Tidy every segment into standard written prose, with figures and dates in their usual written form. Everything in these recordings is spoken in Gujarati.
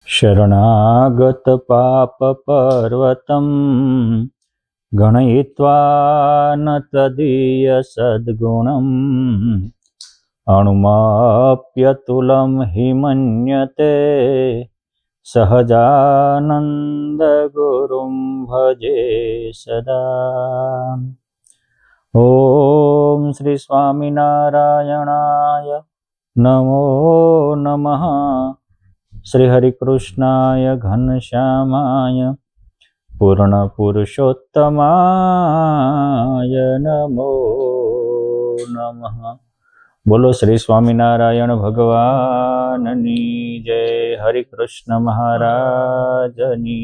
शरणागत पाप पर्वतं गणयित्वा न तदीय सद्गुणम् अणुमाप्यतुलं हि मन्यते सहजानंद गुरुं भजे सदा। ओम श्री स्वामिनारायणाय नमो नमः। श्री हरिकृष्णाय घनश्यामाय पूर्ण पुरुषोत्तमाय नमो नमः। बोलो श्री स्वामिनारायण भगवाननी जय। हरिकृष्ण महाराजनी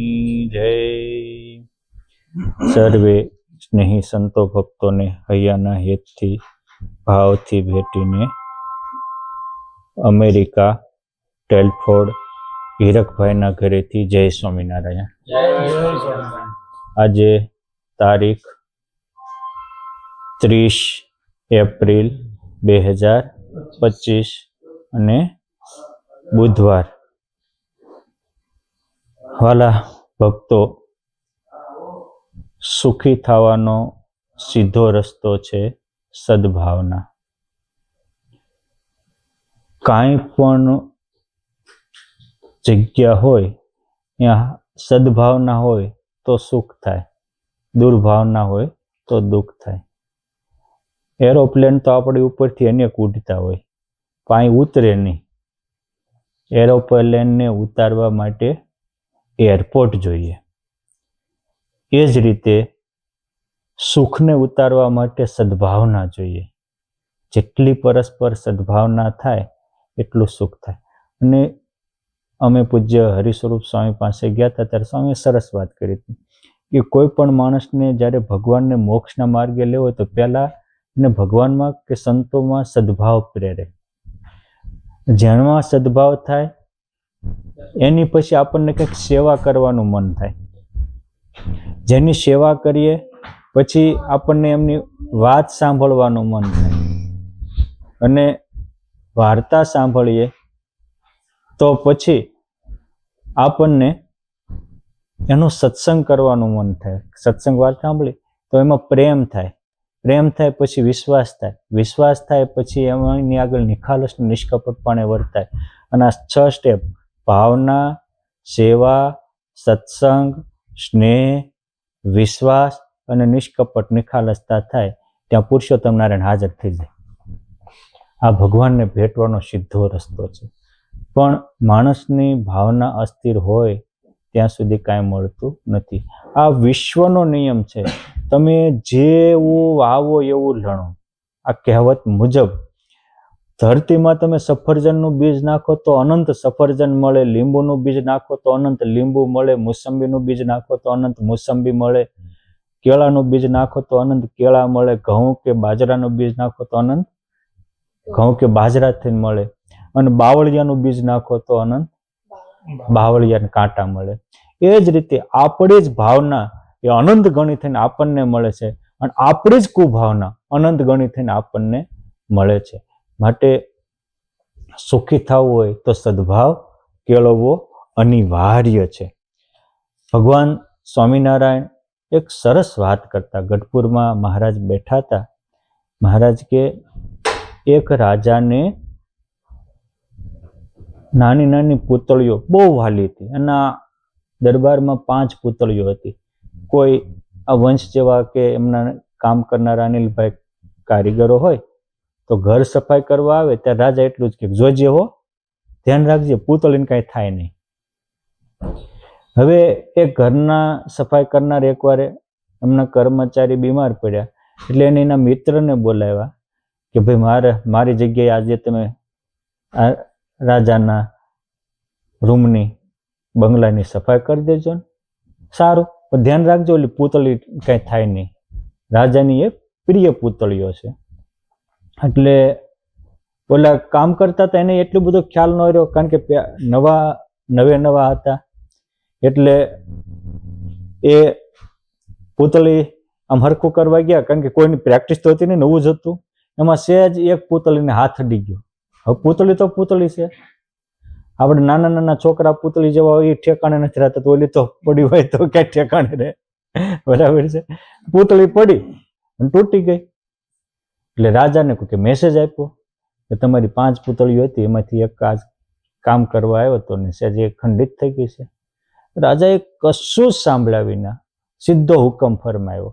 जय। सर्वे स्नेही संतो भक्तों ने हૈયાના હેતથી ભાવથી ભેટીને અમેરિકા ટેલફોર્ડ હીરકભાઈના ઘરેથી જય સ્વામિનારાયણ। આજે તારીખ 30 એપ્રિલ 2025 અને બુધવાર। વાલા ભક્તો, સુખી થવાનો સીધો રસ્તો છે સદભાવના। કાંઈ પણ જગ્યા હોય ત્યાં સદભાવના હોય તો સુખ થાય, દુર્ભાવના હોય તો દુઃખ થાય। એરોપ્લેન તો આપણી ઉપરથી અનેક ઉડતા હોય, કાંઈ ઉતરે નહીં। એરોપ્લેનને ઉતારવા માટે એરપોર્ટ જોઈએ। એ જ રીતે સુખને ઉતારવા માટે સદભાવના જોઈએ। જેટલી પરસ્પર સદભાવના થાય એટલું સુખ થાય। અને અમે પૂજ્ય હરિસ્વરૂપ સ્વામી પાસે ગયા હતા ત્યારે સ્વામીએ સરસ વાત કરી હતી કે કોઈ પણ માણસને જ્યારે ભગવાનને મોક્ષના માર્ગે લેવો તો પહેલાં એને ભગવાનમાં કે સંતોમાં સદભાવ પ્રેરે। જેમાં સદભાવ થાય એની પછી આપણને કંઈક સેવા કરવાનું મન થાય। જેની સેવા કરીએ પછી આપણને એમની વાત સાંભળવાનું મન થાય, અને વાર્તા સાંભળીએ તો પછી આપણને એનો સત્સંગ કરવાનું મન થાય। સત્સંગ વાત સાંભળી તો એમાં પ્રેમ થાય, પ્રેમ થાય પછી વિશ્વાસ થાય, વિશ્વાસ થાય પછી એની આગળ નિખાલસ નિષ્કપટપણે વર્તાય। અને આ 6 સ્ટેપ ભાવના, સેવા, સત્સંગ, સ્નેહ, વિશ્વાસ અને નિષ્કપટ નિખાલસતા થાય ત્યાં પુરુષોત્તમ નારાયણ હાજર થઈ જાય। આ ભગવાનને ભેટવાનો સીધો રસ્તો છે। પણ માણસની ભાવના અસ્થિર હોય ત્યાં સુધી કાંઈ મળતું નથી। આ વિશ્વનો નિયમ છે, તમે જેવું વાવો એવું લણો। આ કહેવત મુજબ ધરતીમાં તમે સફરજનનું બીજ નાખો તો અનંત સફરજન મળે, લીંબુનું બીજ નાખો તો અનંત લીંબુ મળે, મોસંબીનું બીજ નાખો તો અનંત મોસંબી મળે, કેળાનું બીજ નાખો તો અનંત કેળા મળે, ઘઉં કે બાજરાનું બીજ નાખો તો અનંત ઘઉં કે બાજરાથી મળે, અને બાવળિયાનું બીજ નાખો તો અનંત બાવળિયાના કાંટા મળે। એ જ રીતે આપણી જ ભાવના એ અનંત ગણી થઈને આપણને મળે છે, અને આપણી જ કુભાવના અનંત ગણી થઈને આપણને મળે છે। માટે સુખી થવું હોય તો સદભાવ કેળવવો અનિવાર્ય છે। ભગવાન સ્વામિનારાયણ એક સરસ વાત કરતા। ગઢપુરમાં મહારાજ બેઠા હતા। મહારાજ કે એક રાજાને નાની નાની પૂતળીઓ બહુ વાલી હતી, અને દરબારમાં 5 પૂતળીઓ હતી। કોઈ આ વંશ જેવા કે એમના કામ કરનારા અનિલભાઈ કારીગરો હોય તો ઘર સફાઈ કરવા આવે ત્યારે રાજા એટલું જ કે જોજે હો, ધ્યાન રાખજે, પૂતળીને કાંઈ થાય નહીં। હવે એ ઘરના સફાઈ કરનાર એકવાર એમના કર્મચારી બીમાર પડ્યા, એટલે એને એના મિત્રને બોલાવ્યા કે ભાઈ મારી જગ્યાએ આજે તમે આ રાજાના રૂમની બંગલાની સફાઈ કરી દેજો ને। સારું, પણ ધ્યાન રાખજો ઓલી પૂતળી કાંઈ થાય નહીં। રાજાની એ પ્રિય પૂતળીઓ છે। એટલે ઓલા કામ કરતા હતા એને એટલો બધો ખ્યાલ ન રહ્યો, કારણ કે નવા હતા। એટલે એ પૂતળી આમ હરખું કરવા ગયા, કારણ કે કોઈની પ્રેક્ટિસ તો હતી નહીં, નવું જ હતું। એમાં સહેજ એક પૂતળીને હાથ અડી ગયો। હવે પૂતળી તો પૂતળી છે, આપણે નાના નાના છોકરા પૂતળી જેવા હોય એ ઠેકાણે નથી રહેતા, તો ઓલી તો પડી હોય તો ક્યાં ઠેકાણે રહે, બરાબર છે. પૂતળી પડી અને તૂટી ગઈ, એટલે રાજાને કોઈ મેસેજ આપ્યો કે તમારી 5 પૂતળીઓ હતી, એમાંથી એક આજ કામ કરવા આવ્યો હતો ને સેજ ખંડિત થઈ ગઈ છે. રાજાએ કશું જ સાંભળ્યા વિના સીધો હુકમ ફરમાયો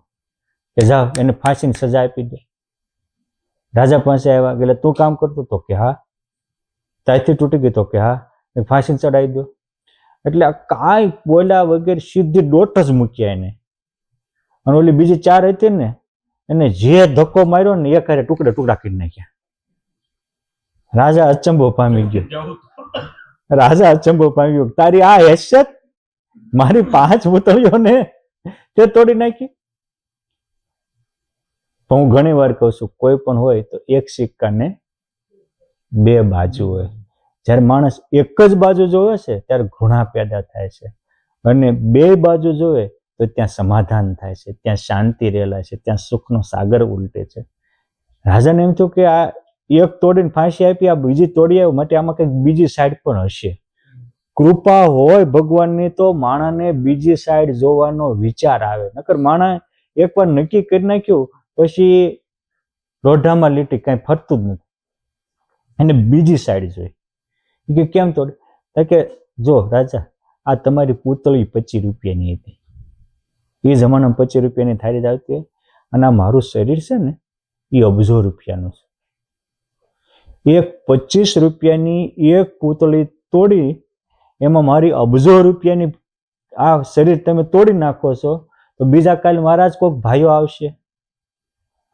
કે જાઓ એને ફાંસીની સજા આપી દે. રાજા પાસે આવ્યા, એટલે તું કામ કરતો તો કે હા. ત્યાંથી તૂટી ગઈ તો કે હા, ફાંસી ચડાવી દો. એટલે કાંઈ બોલ્યા વગેરે સીધી દોટ જ મૂક્યા એને. અને ઓલી બીજી 4 હતી ને એને જે ધક્કો માર્યો ને એક હારે ટુકડે ટુકડા કરી નાખ્યા. રાજા અચંબો પામી ગયો. રાજા અચંબો પામી ગયો, તારી આ હેસિયત, મારી 5 પૂતળીઓને તે તોડી નાખી. તો હું ઘણી વાર કહું છું, કોઈ પણ હોય તો એક સિક્કાને 2 બાજુ હોય. જ્યારે માણસ એક જ બાજુ જોવે છે ત્યારે ઘૃણા પેદા થાય છે, અને 2 બાજુ જોવે તો ત્યાં સમાધાન થાય છે, ત્યાં શાંતિ રહેલા છે, ત્યાં સુખનો સાગર ઉલટે છે. રાજાને એમ થયું કે આ એક તોડીને ફાંસી આપી, આ બીજી તોડી આવ્યો, માટે આમાં કંઈક બીજી સાઈડ પણ હશે. કૃપા હોય ભગવાનની તો માણસને બીજી સાઈડ જોવાનો વિચાર આવે, નકર માણસ એકવાર નક્કી કરી નાખ્યું પછી રોઢામાં લીટી કાંઈ ફરતું જ નથી. એને બીજી સાઈડ જોઈ કે કેમ તોડી, કે જો રાજા આ તમારી પૂતળી 25 રૂપિયાની હતી, એ જમાનામાં 25 રૂપિયાની થાળી જ આવતી હોય, અને આ મારું શરીર છે ને એ અબજો રૂપિયાનું છે. એક 25 રૂપિયાની એક પૂતળી તોડી, એમાં મારી અબજો રૂપિયાની આ શરીર તમે તોડી નાખો છો, તો બીજા કાલે મારા જ કોઈક ભાઈઓ આવશે,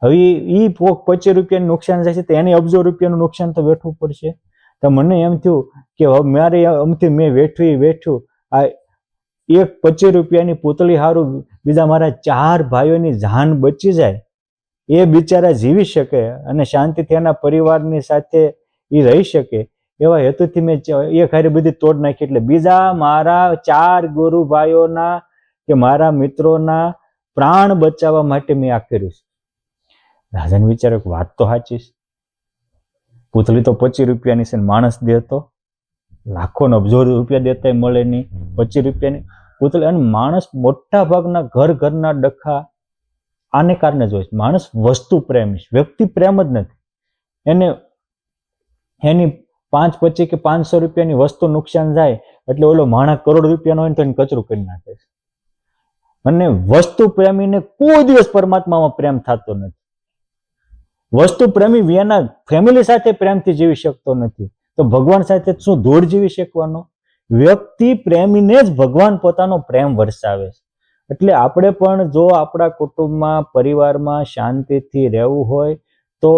હવે એ 25 રૂપિયાનું નુકસાન થશે તો એને અબજો રૂપિયાનું નુકસાન તો વેઠવું પડશે. તો મને એમ થયું કે હવે મારે અમથી મેં વેઠ્યું આ એક 25 રૂપિયાની પૂતળી હારું બીજા મારા 4 ભાઈઓની જાન બચી જાય, એ બિચારા જીવી શકે અને શાંતિથી એના પરિવારની સાથે એ રહી શકે, એવા હેતુથી મેં એક હારે બધી તોડ નાખી. એટલે બીજા મારા 4 ગુરુ ભાઈઓના કે મારા મિત્રોના પ્રાણ બચાવવા માટે મેં આ કર્યું છે. રાજાને વિચારે વાત તો સાચી છે, પૂતળી તો 25 રૂપિયાની છે, માણસ દેતો લાખો ને અબજો રૂપિયા દેતા મળે નહીં, 25 રૂપિયાની પૂતળી. અને માણસ મોટા ભાગના ઘરના ડખા આને કારણે જ હોય છે. માણસ વસ્તુ પ્રેમી છે, વ્યક્તિ પ્રેમ જ નથી. એને એની 5, 25 કે 500 રૂપિયાની વસ્તુ નુકસાન જાય એટલે ઓલો માણસ કરોડ રૂપિયાનો હોય ને તો એને કચરું કરી નાખે છે. અને વસ્તુ પ્રેમીને કોઈ દિવસ પરમાત્મામાં પ્રેમ થતો નથી. વસ્તુ પ્રેમી એના ફેમિલી સાથે પ્રેમથી જીવી શકતો નથી, તો ભગવાન સાથે શું ધૂળ જીવી શકવાનો? વ્યક્તિ પ્રેમીને જ ભગવાન પોતાનો પ્રેમ વરસાવે છે. એટલે આપણે પણ જો આપણા કુટુંબમાં પરિવારમાં શાંતિથી રહેવું હોય તો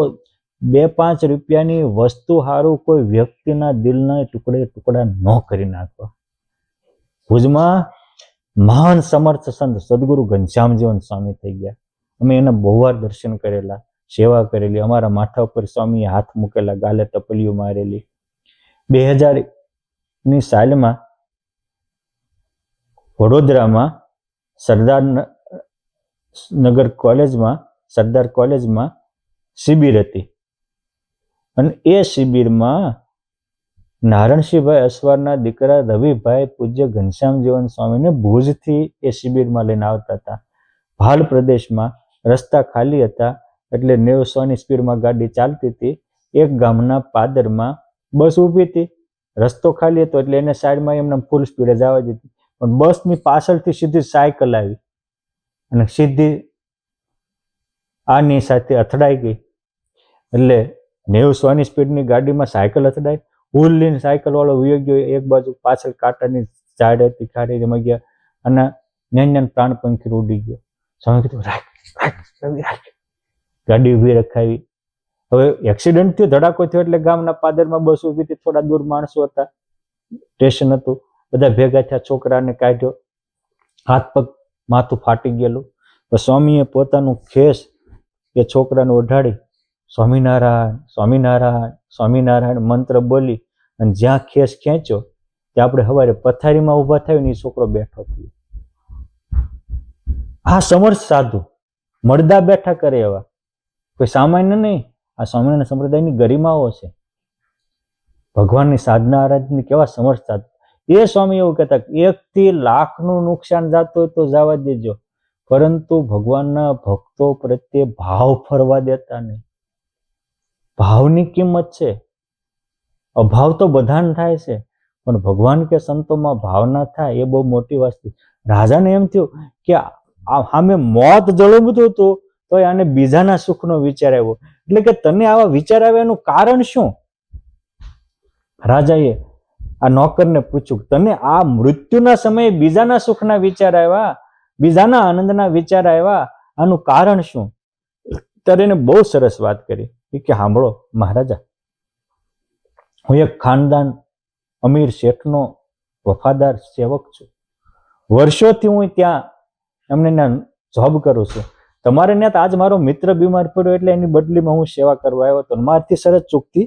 2-5 રૂપિયાની વસ્તુ હારું કોઈ વ્યક્તિના દિલના ટુકડા ન કરી નાખવા. ભુજમાં મહાન સમર્થ સંત સદગુરુ ઘનશ્યામજીવન સ્વામી થઈ ગયા. અમે એના બહુ વાર દર્શન કરેલા, સેવા કરેલી, અમારા માથા ઉપર સ્વામીએ હાથ મૂકેલા, ગાલે ટપલીઓ મારેલી. 2000ની સાલમાં વડોદરામાં સરદાર કોલેજમાં શિબિર હતી, અને એ શિબિરમાં નારણસિંહભાઈ અસવારના દીકરા રવિભાઈ પૂજ્ય ઘનશ્યામજીવન સ્વામીને ભુજથી એ શિબિરમાં લઈને આવતા હતા. ભાલ પ્રદેશમાં રસ્તા ખાલી હતા, એટલે 900ની સ્પીડમાં ગાડી ચાલતી હતી. એક ગામના પાદરમાં બસ ઊભી હતી, રસ્તો ખાલી હતો એટલે એને સાઈડમાં એમને ફૂલ સ્પીડે જવા દીધી, પણ બસની પાછળથી સીધી સાયકલ આવી અને સીધી આની સાથે અથડાઈ ગઈ. એટલે 900ની સ્પીડની ગાડીમાં સાયકલ અથડાઈ, હુલ્લીને સાયકલ વાળો વયો ગયો એક બાજુ, પાછળ કાંટાની ઝાડ હતી, ખાડી એમાં ગયા અને ન્યાન પ્રાણ પંખી ઉડી ગયો. સ્વામી કીધું રાખ, ગાડી ઉભી રખાવી. હવે એક્સિડન્ટ થયો, ધડાકો થયો એટલે ગામના પાદરમાં બસ ઊભી હતી, થોડા દૂર માણસો હતા, સ્ટેશન હતું, બધા ભેગા થયા, છોકરાને કાઢ્યો, હાથ પગ માથું ફાટી ગયેલું. સ્વામીએ પોતાનું ખેસ એ છોકરાને ઓઢાડી સ્વામિનારાયણ સ્વામિનારાયણ સ્વામિનારાયણ મંત્ર બોલી અને જ્યાં ખેસ ખેંચ્યો ત્યાં આપણે સવારે પથારીમાં ઊભા થયો ને એ છોકરો બેઠો થયો. આ સમર્થ સાધુ મળદા બેઠા કરે એવા કોઈ સામાન્ય નહીં, આ સ્વામિનારાયણ સંપ્રદાયની ગરિમાઓ છે. ભગવાનની સાધના આરાધના કેવા સમર્થતા. એ સ્વામી એવું કહેતા 1 થી લાખનું નુકસાન જતું હોય તો જવા દેજો, પરંતુ ભગવાનના ભક્તો પ્રત્યે ભાવ ફરવા દેતા નહીં. ભાવની કિંમત છે. અભાવ તો બધાને થાય છે, પણ ભગવાન કે સંતોમાં ભાવના થાય એ બહુ મોટી વસ્તુ. રાજાને એમ થયું કે સામે મોત જળબતું હતું તો આને બીજાના સુખનો વિચાર આવ્યો. એટલે કે તને આવા વિચાર આવે એનું કારણ શું? રાજાએ આ નોકરને પૂછ્યું, તને આ મૃત્યુના સમયે બીજાના સુખના વિચાર આવ્યા, બીજાના આનંદના વિચાર આવ્યા, આનું કારણ શું? ત્યારે એને બહુ સરસ વાત કરી કે સાંભળો મહારાજા, હું એક ખાનદાન અમીર શેઠનો વફાદાર સેવક છું. વર્ષોથી હું ત્યાં એમને જોબ કરું છું. તમારે ત્યાં આજ મારો મિત્ર બીમાર પડ્યો એટલે એની બદલીમાં હું સેવા કરવા આવ્યો હતો. મારાથી શરત ચૂકતી,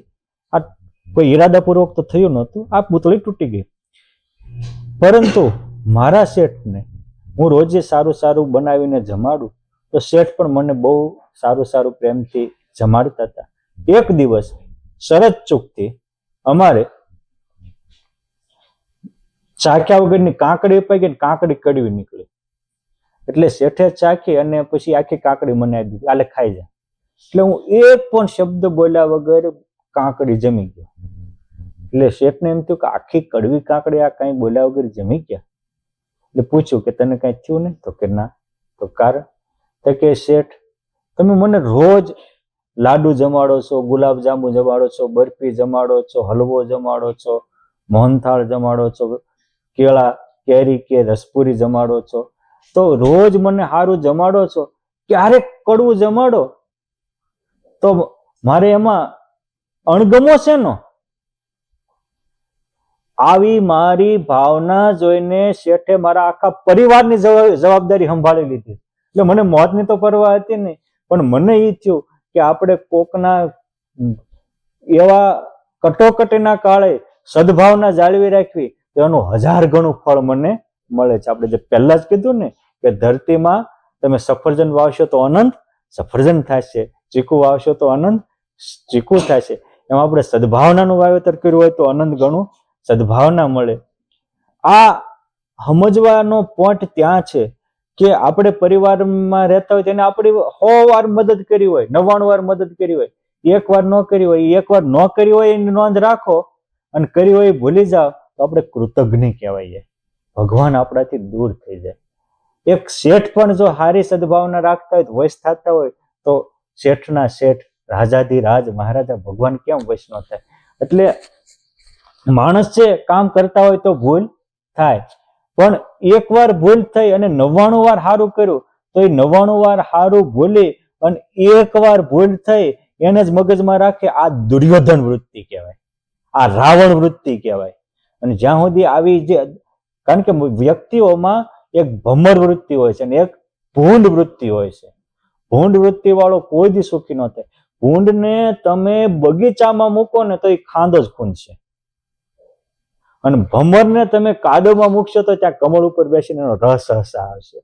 આ કોઈ ઈરાદાપૂર્વક તો થયું નહોતું, આ પૂતળી તૂટી ગઈ. પરંતુ મારા શેઠને હું રોજે સારું સારું બનાવીને જમાડું તો શેઠ પણ મને બહુ સારું સારું પ્રેમથી જમાડતા હતા. એક દિવસ શરત ચૂકતી અમારે ચાખ્યા વગરની કાંકડી અપાઈ ગઈ, કાંકડી કડવી નીકળી. એટલે શેઠે ચાખી અને પછી આખી કાંકડી મને આપી દીધી, આલે ખાઈ જાય. એટલે હું એક પણ શબ્દ બોલ્યા વગર કાંકડી જમી ગયો. એટલે શેઠને એમ થયું કે આખી કડવી કાંકડી આ કઈ બોલ્યા વગર જમી ગયા. એટલે પૂછ્યું કે તને કઈ થયું નહીં? તો કે ના. તો કારણ? તો કે શેઠ, તમે મને રોજ લાડુ જમાડો છો, ગુલાબ જાંબુ જમાડો છો, બરફી જમાડો છો, હલવો જમાડો છો, મોહનથાળ જમાડો છો, કેળા કેરી કે રસપુરી જમાડો છો, તો રોજ મને સારું જમાડો છો, ક્યારેક કડવું જમાડો તો મારે એમાં અણગમો છે નો? આવી મારી ભાવના જોઈને શેઠે મારા આખા પરિવારની જવાબદારી સંભાળી લીધી. એટલે મને મોતની તો પરવા હતી નહીં, પણ મને એ થયું કે આપણે કોકના એવા કટોકટીના કાળે સદભાવના જાળવી રાખવી તો એનું 1000 ગણું ફળ મને મળે છે. આપણે જે પહેલા જ કીધું ને કે ધરતીમાં તમે સફરજન વાવશો તો અનંત સફરજન થશે, ચીકુ વાવશો તો અનંત ચીકુ થશે. એમ આપણે સદભાવનાનું વાવેતર કર્યું હોય તો અનંત ગણું સદભાવના મળે. આ સમજવાનો પોઈન્ટ ત્યાં છે કે આપણે પરિવારમાં રહેતા હોય તેને આપણે 100 વાર મદદ કરી હોય, 99 વાર મદદ કરી હોય, એક વાર ન કરી હોય, એક વાર ન કરી હોય એની નોંધ રાખો અને કરી હોય ભૂલી જાઓ તો આપણે કૃતજ્ઞ કહેવાય. ભગવાન આપણાથી દૂર થઈ જાય. એક શેઠ પણ જો સારી સદભાવના રાખતા હોય, વશ થતા હોય તો શેઠના શેઠ, રાજાધિરાજ મહારાજા ભગવાન કેમ વશ ન થાય? એટલે માણસ છે કામ કરતા હોય તો ભૂલ થાય, પણ એક વાર ભૂલ થઈ અને 99 વાર સારું કર્યું તો એ 99 વાર સારું ભૂલી અને એક વાર ભૂલ થઈ એને જ મગજમાં રાખે, આ દુર્યોધન વૃત્તિ કહેવાય, આ રાવણ વૃત્તિ કહેવાય. અને જ્યાં સુધી આવી જે, કારણ કે વ્યક્તિઓમાં એક ભમર વૃત્તિ હોય છે અને એક ભૂંડ વૃત્તિ હોય છે. ભૂંડ વૃત્તિ વાળો કોઈ દી સુખી ન થાય. ભૂંડને તમે બગીચામાં મૂકો ને તો એ ખાંદો જ ખૂંદશે, અને ભમરને તમે કાદવમાં મૂકશો તો ત્યાં કમળ ઉપર બેસીને એનો રસ આવશે.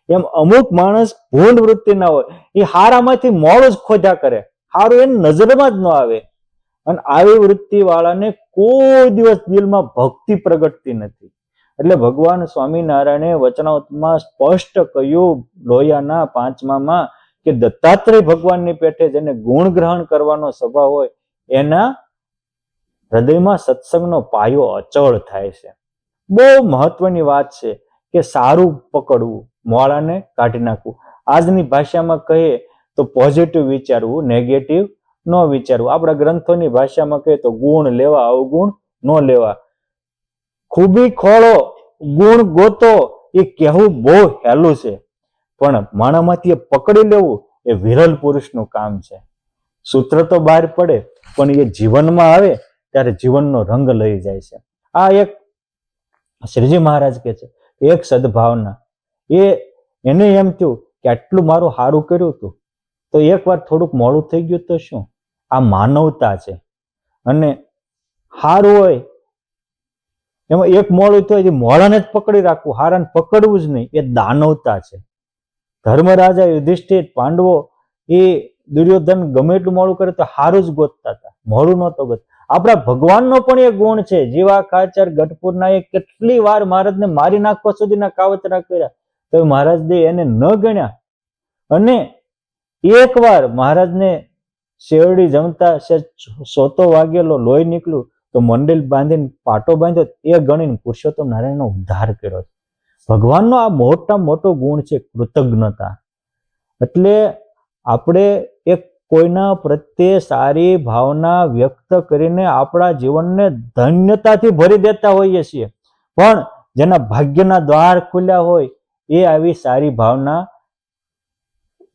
એમ અમુક માણસ ભૂંડ વૃત્તિ ના હોય, એ હારામાંથી મોડું જ ખોદ્યા કરે, હારું એની નજરમાં જ ન આવે. અને આવી વૃત્તિ વાળાને કોઈ દિવસ દિલમાં ભક્તિ પ્રગટતી નથી. એટલે ભગવાન સ્વામિનારાયણે વચનામૃતમાં સ્પષ્ટ કહ્યું લોહિયાના 5માં કે દત્તાત્રેય ભગવાનની પેઠે જેને ગુણ ગ્રહણ કરવાનો સ્વભાવ હોય એના હૃદયમાં સત્સંગનો પાયો અચળ થાય છે. બહુ મહત્વની વાત છે કે સારું પકડવું, મોળાને કાઢી નાખવું. આજની ભાષામાં કહીએ તો પોઝિટિવ વિચારવું, નેગેટિવ ન વિચારવું. આપણા ગ્રંથોની ભાષામાં કહીએ તો ગુણ લેવા, અવગુણ ન લેવા. ખૂબી ખોળો, ગુણ ગોતો, એ કહેવું બહુ હેલું છે, પણ માણામાંથી એ પકડી લેવું એ વિરલ પુરુષનું કામ છે. સૂત્ર તો બહાર પડે પણ એ જીવનમાં આવે ત્યારે જીવનનો રંગ લઈ જાય છે. આ એક શ્રીજી મહારાજ કહે છે એક સદભાવના. એને એમ થયું કે આટલું મારું સારું કર્યું હતું તો એક વાર થોડુંક મોડું થઈ ગયું તો શું? આ માનવતા છે. અને સારું હોય એમાં એક મોડું તો મોડાને જ પકડી રાખવું, હારાને પકડવું જ નહીં, એ દાનવતા છે. ધર્મરાજા, યુધિષ્ઠિર, પાંડવો એ દુર્યોધન ગમે એટલું મોડું કરે તો હારું જ ગોતતા હતા, મોડું નહોતો ગોત. આપણા ભગવાનનો પણ એક ગુણ છે. જીવા ખાચર ગઢપુરના એ કેટલી વાર મહારાજને મારી નાખવા સુધીના કાવતરા કર્યા, તો મહારાજે એને ન ગણ્યા. અને એકવાર મહારાજને શેરડી જમતા સોતો વાગેલો, લોહી નીકળ્યું તો મંડળ બાંધીને પાટો બાંધ્યો, એ ગણીને પુરુષોત્તમ નારાયણનો ઉદ્ધાર કર્યો. ભગવાનનો આ મોટો ગુણ છે, કૃતજ્ઞતા. એટલે આપણે એક કોઈના પ્રત્યે સારી ભાવના વ્યક્ત કરીને આપણા જીવનને ધન્યતાથી ભરી દેતા હોઈએ છીએ. પણ જેના ભાગ્યના દ્વાર ખુલ્યા હોય એ આવી સારી ભાવના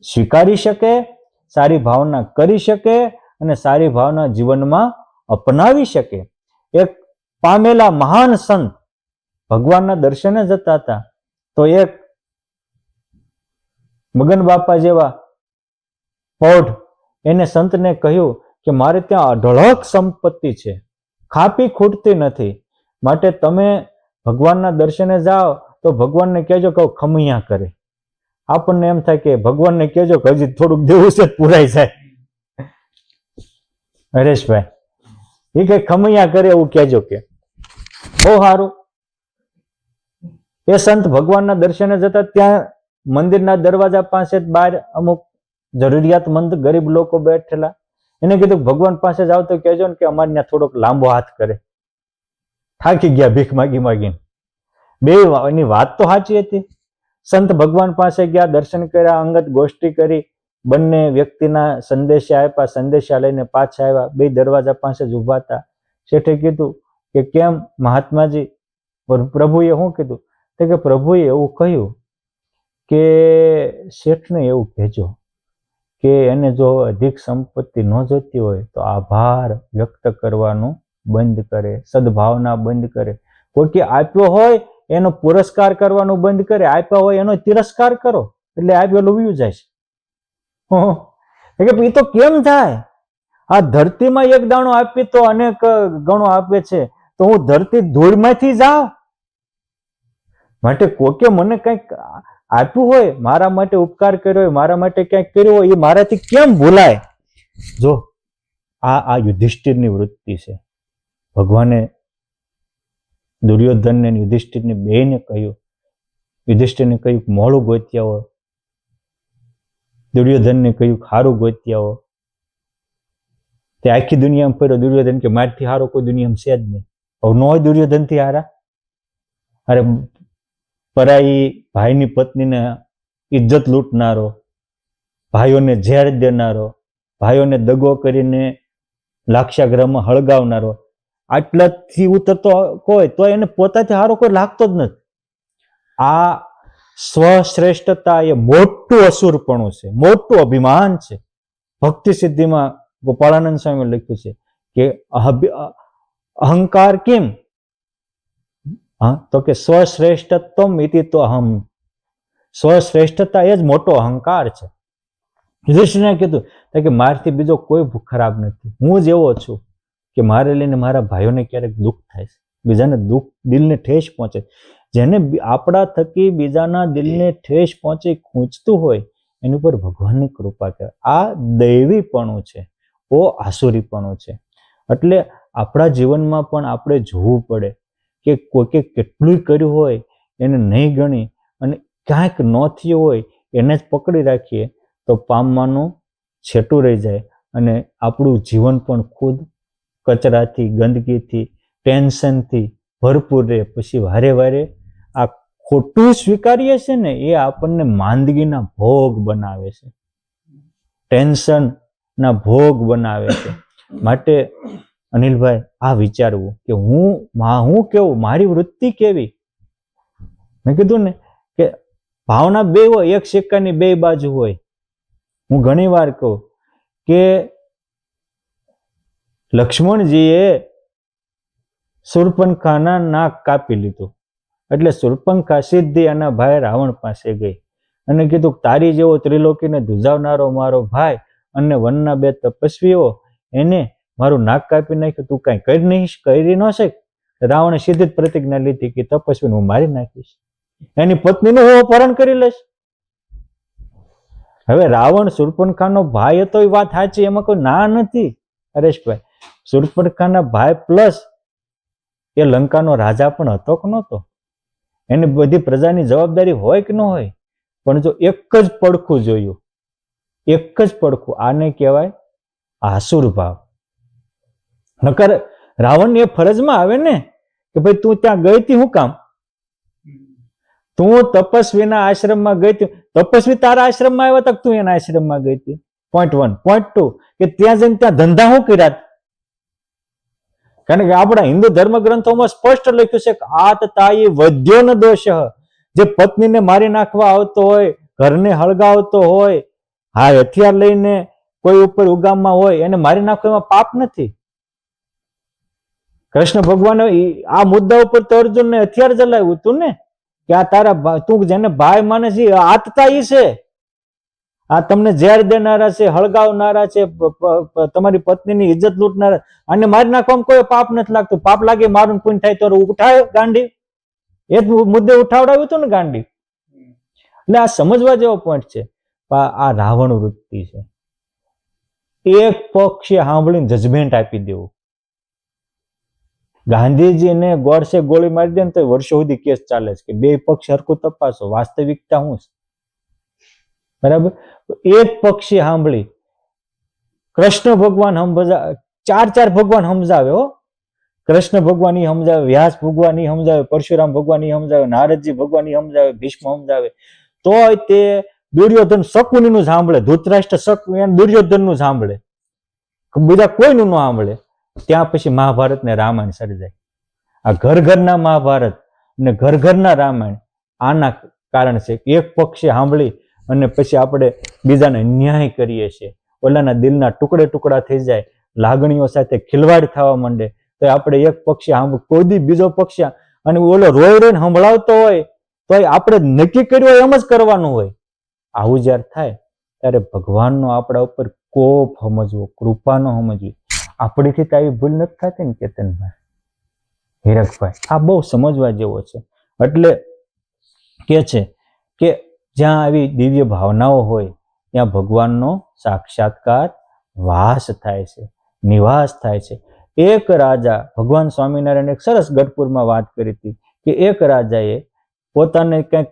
સ્વીકારી શકે, સારી ભાવના કરી શકે અને સારી ભાવના જીવનમાં અપનાવી શકે. એક પામેલા મહાન સંત ભગવાનના દર્શને જતા હતા, તો એક મગન બાપા જેવા પૌઢ એને સંતને કહ્યું કે મારે ત્યાં અઢળક સંપત્તિ છે, ખાપી ખૂટતી નથી, માટે તમે ભગવાનના દર્શને જાઓ તો ભગવાનને કહેજો કે ખમૈયા કરે. આપણને એમ થાય કે ભગવાનને કહેજો કે હજી થોડુંક દેવું છે પુરાઈ જાય. હરેશભાઈ એ કઈ ખમૈયા કરે એવું કહેજો કે બહુ સારું. એ સંત ભગવાનના દર્શને જતા ત્યાં મંદિરના દરવાજા પાસે બહાર અમુક જરૂરિયાતમંદ ગરીબ લોકો બેઠેલા. એને કીધું ભગવાન પાસે જાવ તો કહેજો ને કે અમારે ત્યાં થોડોક લાંબો હાથ કરે. થાકી ગયા ભીખ માગી માગીને. બે એની વાત તો સાચી હતી. સંત ભગવાન પાસે ગયા, દર્શન કર્યા, અંગત ગોષ્ઠી કરી, બંને વ્યક્તિના સંદેશા આપ્યા, સંદેશા લઈને પાછા આવ્યા. બે દરવાજા પાસે જ ઉભા હતા. શેઠે કીધું કે કેમ મહાત્માજી? પ્રભુએ શું કીધું? તો કે પ્રભુએ એવું કહ્યું કે શેઠને એવું કહેજો કે એને જો અધિક સંપત્તિ ન જોતી હોય તો આભાર વ્યક્ત કરવાનું બંધ કરે, સદભાવના બંધ કરે. કોઈ આપ્યો હોય એનો પુરસ્કાર કરવાનું બંધ કરે, આપ્યા હોય એનો તિરસ્કાર કરો, એટલે આપેલું વયું જાય છે. એ તો કેમ થાય? આ ધરતીમાં એક દાણો આપી તો અનેક ગણો આપે છે, તો હું ધરતી ધૂળમાંથી જાઉં? માટે કોકે મને કંઈક આપ્યું હોય, મારા માટે ઉપકાર કર્યો હોય, મારા માટે ક્યાંક કર્યું હોય, એ મારાથી કેમ ભૂલાય? જો આ યુધિષ્ઠિરની વૃત્તિ છે. ભગવાને દુર્યોધનને યુધિષ્ઠિરને બેને કહ્યું, યુધિષ્ઠિરને કહ્યું મોડું ગોત્યા હો, દુર્યોધનને કહ્યું ખારું ગોત્યા હો. તે આખી દુનિયામાં ફર્યો. દુર્યોધન કે મારથી હારો કોઈ દુનિયામાં છે જ નહીં. હવે ન હોય દુર્યોધનથી હારા? અરે પરાઈ ભાઈની પત્નીને ઇજ્જત લૂંટનારો, ભાઈઓને ઝેર દેનારો, ભાઈઓને દગો કરીને લાક્ષાગ્રહમાં હળગાવનારો, આટલાથી ઉતરતો કોઈ તો એને પોતાથી હારો કોઈ લાગતો જ નથી. આ સ્વશ્રેષ્ઠતા એ મોટું અસુરપણું છે, મોટું અભિમાન છે. ભક્તિ સિદ્ધિમાં ગોપાળાનંદ સ્વામી લખ્યું છે કે અહંકાર કેમ? તો કે સ્વશ્રેષ્ઠત્વમ ઇતિ તો અહમ. સ્વશ્રેષ્ઠતા એ જ મોટો અહંકાર છે. યુધિષ્ઠિરને કીધું કે મારથી બીજો કોઈ ખરાબ નથી, હું જ એવો છું કે મારે લઈને મારા ભાઈઓને ક્યારેક દુઃખ થાય છે, બીજાને દુઃખ દિલને ઠેસ પહોંચે. જેને આપણા થકી બીજાના દિલને ઠેસ પહોંચે ખૂંચતું હોય એની ઉપર ભગવાનની કૃપા કહેવાય. આ દૈવીપણું છે, ઓ આસુરીપણું છે. એટલે આપણા જીવનમાં પણ આપણે જોવું પડે કે કોઈકે કેટલું કર્યું હોય એને નહીં ગણી અને ક્યાંક ન થયું હોય એને જ પકડી રાખીએ તો પામવાનું છેટું રહી જાય અને આપણું જીવન પણ ખુદ કચરાથી, ગંદકીથી, ટેન્શનથી ભરપૂર રહે. પછી વારે વારે આ ખોટું સ્વીકારીએ છે ને એ આપણને માંદગીના ભોગ બનાવે છે, ટેન્શનના ભોગ બનાવે છે. માટે અનિલભાઈ આ વિચારવું કે હું કેવું, મારી વૃત્તિ કેવી. મેં કીધું ને કે ભાવના બે હોય, એક સિક્કાની બે બાજુ હોય. હું ઘણી વાર કહું કે લક્ષ્મણજીએ શૂર્પણખાના નાક કાપી લીધું એટલે શૂર્પણખા સીધી આના ભાઈ રાવણ પાસે ગઈ અને કીધું તારી જેવો ત્રિલોકીને ધુજાવનારો મારો ભાઈ અને વનના બે તપસ્વીઓ એને મારું નાક કાપી નાખ્યું, તું કઈ કરી ન શક. રાવણે સીધી જ પ્રતિજ્ઞા લીધી કે તપસ્વીને હું મારી નાખીશ, એની પત્નીનું હું અપહરણ કરી લઈશ. હવે રાવણ શૂર્પણખાનો ભાઈ હતો એ વાત સાચી, એમાં કોઈ ના નથી હરેશભાઈ. શૂર્પણખાના ભાઈ પ્લસ એ લંકાનો રાજા પણ હતો કે નહોતો? એની બધી પ્રજાની જવાબદારી હોય કે ન હોય? પણ જો એક જ પડખું જોયું, એક જ પડખું, આને કહેવાય આસુર ભાવ. નકર રાવણ એ ફરજમાં આવે ને કે ભાઈ તું ત્યાં ગઈ હતી શું કામ? તું તપસ્વીના આશ્રમમાં ગઈ હતી, તપસ્વી તારા આશ્રમમાં આવ્યા હતા, તું એના આશ્રમમાં ગઈ હતી. પોઈન્ટ 1. પોઈન્ટ 2 કે ત્યાં જઈને ત્યાં ધંધા શું કર્યા? કારણ કે આપણા હિન્દુ ધર્મ ગ્રંથોમાં સ્પષ્ટ લખ્યું છે કે આતતાયી વૈદ્યો ન દોષ. જે પત્નીને મારી નાખવા આવતો હોય, ઘરને હળગાવતો હોય, હા હથિયાર લઈને કોઈ ઉપર ઉગામમાં હોય, એને મારી નાખવામાં પાપ નથી. કૃષ્ણ ભગવાને આ મુદ્દા ઉપર તો અર્જુનને હથિયાર જલાવ્યું હતું ને કે આ તારા તું જેને ભાઈ માને છે આતતાયી છે, આ તમને ઝેર દેનારા છે, હળગાવનારા છે, તમારી પત્નીની ઇજ્જત લૂંટનારા, આને મારી નાખવામાં કોઈ પાપ નથી લાગતું. પાપ લાગે મારું પુણ્ય થાય તો ઉઠાય ગાંડી, એ જ મુદ્દે ઉઠાવડાવ્યું હતું ને ગાંડી. એટલે આ સમજવા જેવો પોઈન્ટ છે. આ રાવણ વૃત્તિ છે. એક પક્ષે સાંભળીને જજમેન્ટ આપી દેવું. ગાંધીજીને ગોડસે ગોળી મારી દે ને તો વર્ષો સુધી કેસ ચાલે છે કે બે પક્ષ હરખું તપાસો, વાસ્તવિકતા શું છે? બરાબર. એક પક્ષી સાંભળી કૃષ્ણ ભગવાન ચાર ભગવાન સમજાવે હો. કૃષ્ણ ભગવાન ઈ સમજાવે, વ્યાસ ભગવાન ઈ સમજાવે, પરશુરામ ભગવાન ઈ સમજાવે, નારદજી ભગવાન ઈ સમજાવે, ભીષ્મ સમજાવે, તોય તે દુર્યોધન શકુની નું સાંભળે, ધૃતરાષ્ટ્ર દુર્યોધન નું સાંભળે, બીજા કોઈનું ન સાંભળે. ત્યાં પછી મહાભારત ને રામાયણ સર્જાય. આ ઘર ઘરના મહાભારત ને ઘર ઘરના રામાયણ આના કારણ છે. એક પક્ષે સાંભળી અને પછી આપણે બીજાને ન્યાય કરીએ છીએ. ઓલાના દિલના ટુકડે ટુકડા થઈ જાય, લાગણીઓ સાથે ખિલવાડ થવા માંડે, તો આપણે એક પક્ષી કોઈ દી બીજો પક્ષી અને ઓલો રોઈ રોઈને સંભળાવતો હોય તો આપણે નક્કી કર્યું હોય એમ જ કરવાનું હોય. આવું જયારે થાય ત્યારે ભગવાનનો આપણા ઉપર કોપ સમજવો, કૃપાનો સમજવી. આપણીથી તો આવી ભૂલ નથી થતી ને કેતનભાઈ, હીરકભાઈ? આ બહુ સમજવા જેવો છે. એટલે કે છે કે જ્યાં આવી દિવ્ય ભાવનાઓ હોય ત્યાં ભગવાનનો સાક્ષાત્કાર વાસ થાય છે, નિવાસ થાય છે. એક રાજા, ભગવાન સ્વામિનારાયણ એક સરસ ગઢપુરમાં વાત કરી હતી કે એક રાજાએ પોતાને કંઈક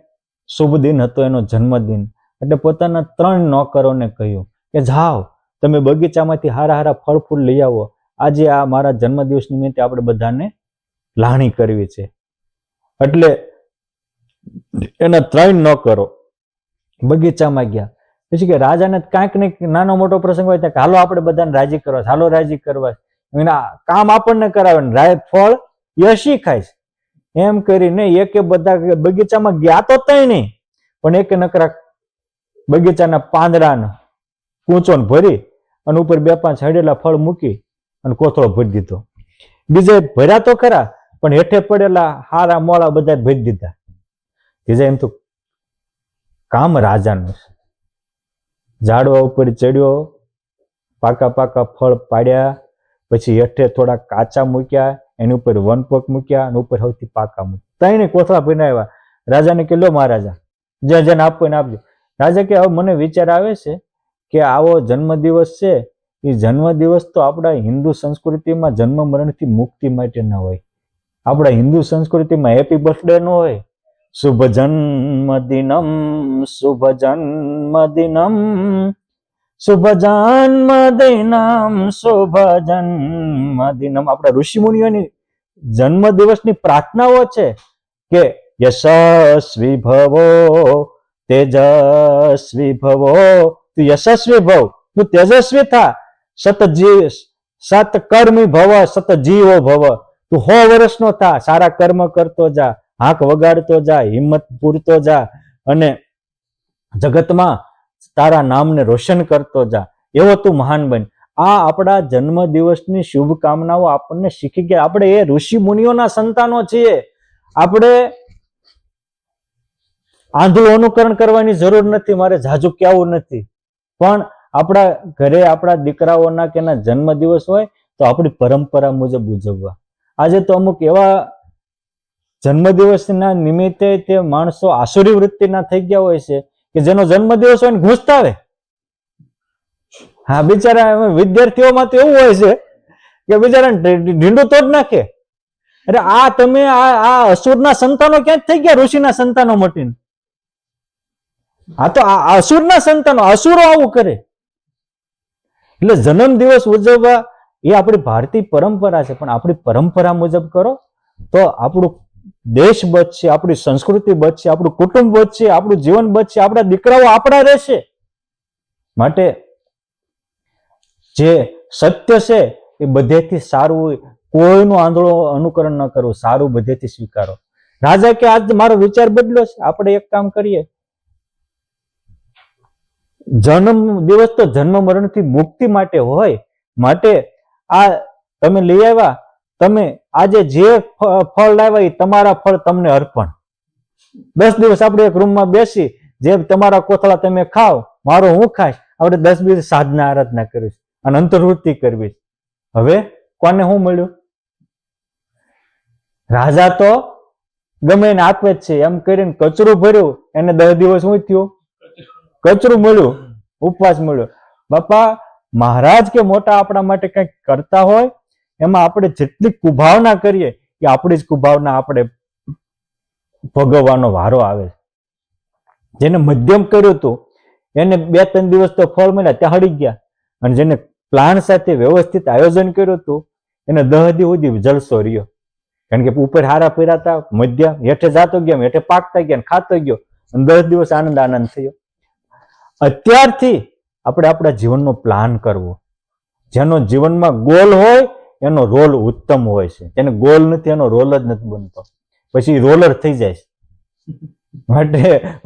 શુભ દિન હતો, એનો જન્મદિન, એટલે પોતાના 3 નોકરોને કહ્યું કે જાઓ તમે બગીચામાંથી હારા હારા ફળ ફૂલ લઈ આવો, આજે આ મારા જન્મદિવસ નિમિત્તે આપણે બધાને લાણી કરવી છે. એટલે એના 3 નોકરો બગીચામાં ગયા. પછી કે રાજાને કાંઈક ને નાનો મોટો પ્રસંગ હોય ત્યાં હાલો આપણે બધાને રાજી કરવા, હાલો રાજી કરવા, કામ આપણને કરાવે ને ફળ યશી ખાય. એમ કરીને એકે બધા બગીચામાં ગયા તો તઈ નહીં, પણ એકે નકરા બગીચાના પાંદડાને કૂંચો ભરી અને ઉપર 2-5 હળેલા ફળ મૂકી અને કોથળો ભરી દીધો. બીજે ભર્યા તો ખરા પણ હેઠે પડેલા હારા મોળા બધા ભરી દીધા. બીજા એમ તો કામ રાજાનું છે. ઝાડવા ઉપર ચડ્યો, પાકા પાકા ફળ પાડ્યા, પછી હેઠે થોડા કાચા મૂક્યા, એની ઉપર વનપક મૂક્યા અને ઉપર સૌથી પાકા મૂક્યા. ત્રણે કોથળા ભરીને આવ્યા. રાજાને કે લો મહારાજા, જ્યાં જેને આપવું એને આપજો. રાજા કે હવે મને વિચાર આવે છે કે આવો જન્મદિવસ છે, એ જન્મદિવસ તો આપણા હિન્દુ સંસ્કૃતિમાં જન્મ મરણથી મુક્તિ માટે ના હોય. આપણા હિન્દુ સંસ્કૃતિમાં હેપી બર્થડે ન હોય, શુભ જન્મદિનમ, શુભ જન્મદિનમ, શુભ જન્મદિનમ, શુભ જન્મદિનમ. આપણા ઋષિ મુનિઓની જન્મદિવસની પ્રાર્થનાઓ છે કે યશસ્વી ભવો, તેજસ્વી ભવો, તું યશસ્વી ભવ, તું તેજસ્વી થા, સતકર્મી ભવ, સતજીવો ભવ, તું 100 વર્ષનો થા, સારા કર્મ કરતો જા, હાંક વગાડતો જા, હિંમત પૂરતો જા અને જગતમાં તારા નામને રોશન કરતો જા, એવો તું મહાન બન. આ આપણા જન્મ દિવસની શુભકામનાઓ આપણને શીખી ગયા. આપણે એ ઋષિ મુનિઓના સંતાનો છીએ. આપણે આંધળું અનુકરણ કરવાની જરૂર નથી, મારે ઝાઝું કહેવું નથી, પણ આપણા ઘરે આપણા દીકરાઓના કે એના જન્મ દિવસ હોય તો આપણી પરંપરા મુજબ ઉજવવા. આજે તો અમુક એવા જન્મદિવસના નિમિત્તે તે માણસો આસુરી વૃત્તિના થઈ ગયા હોય છે કે જેનો જન્મદિવસ હોય ને ઘૂસતા આવે. હા બિચારા વિદ્યાર્થીઓમાં તો એવું હોય છે કે બિચારાને ઢીંડું તોડ નાખે. અરે આ તમે આ અસુરના સંતાનો ક્યાં થઈ ગયા ઋષિના સંતાનો મટીને? આ તો આ અસુરના સંતાનો, અસુરો આવું કરે. એટલે જન્મ દિવસ ઉજવવા એ આપણી ભારતીય પરંપરા છે, પણ આપણી પરંપરા મુજબ કરો તો આપણું દેશ બચશે, આપણી સંસ્કૃતિ બચશે, આપણું કુટુંબ બચશે, આપણું જીવન બચશે, આપણા દીકરાઓ આપણા રહેશે. માટે જે સત્ય છે એ બધેથી સારું હોય, કોઈનું અનુકરણ ન કરવું, સારું બધેથી સ્વીકારો. રાજા કે આજ મારો વિચાર બદલ્યો છે, આપણે એક કામ કરીએ, જન્મ દિવસ તો જન્મ મરણથી મુક્તિ માટે હોય, માટે આ તમે લઈ આવ્યા, તમે આજે જે ફળ લાવ્યા એ તમારા ફળ તમને અર્પણ. 10 દિવસ આપણે એક રૂમમાં બેસી જે તમારા કોથળા તમે ખાઓ, મારો હું ખાઈશ, આપણે 10 દિવસ સાધના આરાધના કરીશ અને અંતર્વૃત્તિ કરવી. હવે કોને શું મળ્યું? રાજા તો ગમે એને આપે જ છે, એમ કરીને કચરું ભર્યું, એને 10 દિવસ શું થયું? કચરું મળ્યું, ઉપવાસ મળ્યો. બાપા મહારાજ કે મોટા આપણા માટે કંઈક કરતા હોય, એમાં આપણે જેટલી કુભાવના કરીએ એ આપણી જ કુભાવના આપણે ભોગવવાનો વારો આવે. જેને મધ્યમ કર્યું હતું એને 2-3 દિવસ તો ફળ મળ્યા, ત્યાં હળી ગયા. અને જેને પ્લાન સાથે વ્યવસ્થિત આયોજન કર્યું હતું એને 10 દિવસ સુધી જલસો રહ્યો. કારણ કે ઉપર હારા પીરા હતા, મધ્ય હેઠે જાતો ગયો, હેઠે પાકતા ગયા, ખાતો ગયો, અને 10 દિવસ આનંદ થયો. અત્યારથી આપણે આપણા જીવનનો પ્લાન કરવો. જેનો જીવનમાં ગોલ હોય એનો રોલ ઉત્તમ હોય છે, જેને ગોલ નથી એનો રોલ જ નથી બનતો, પછી રોલર થઈ જાય. માટે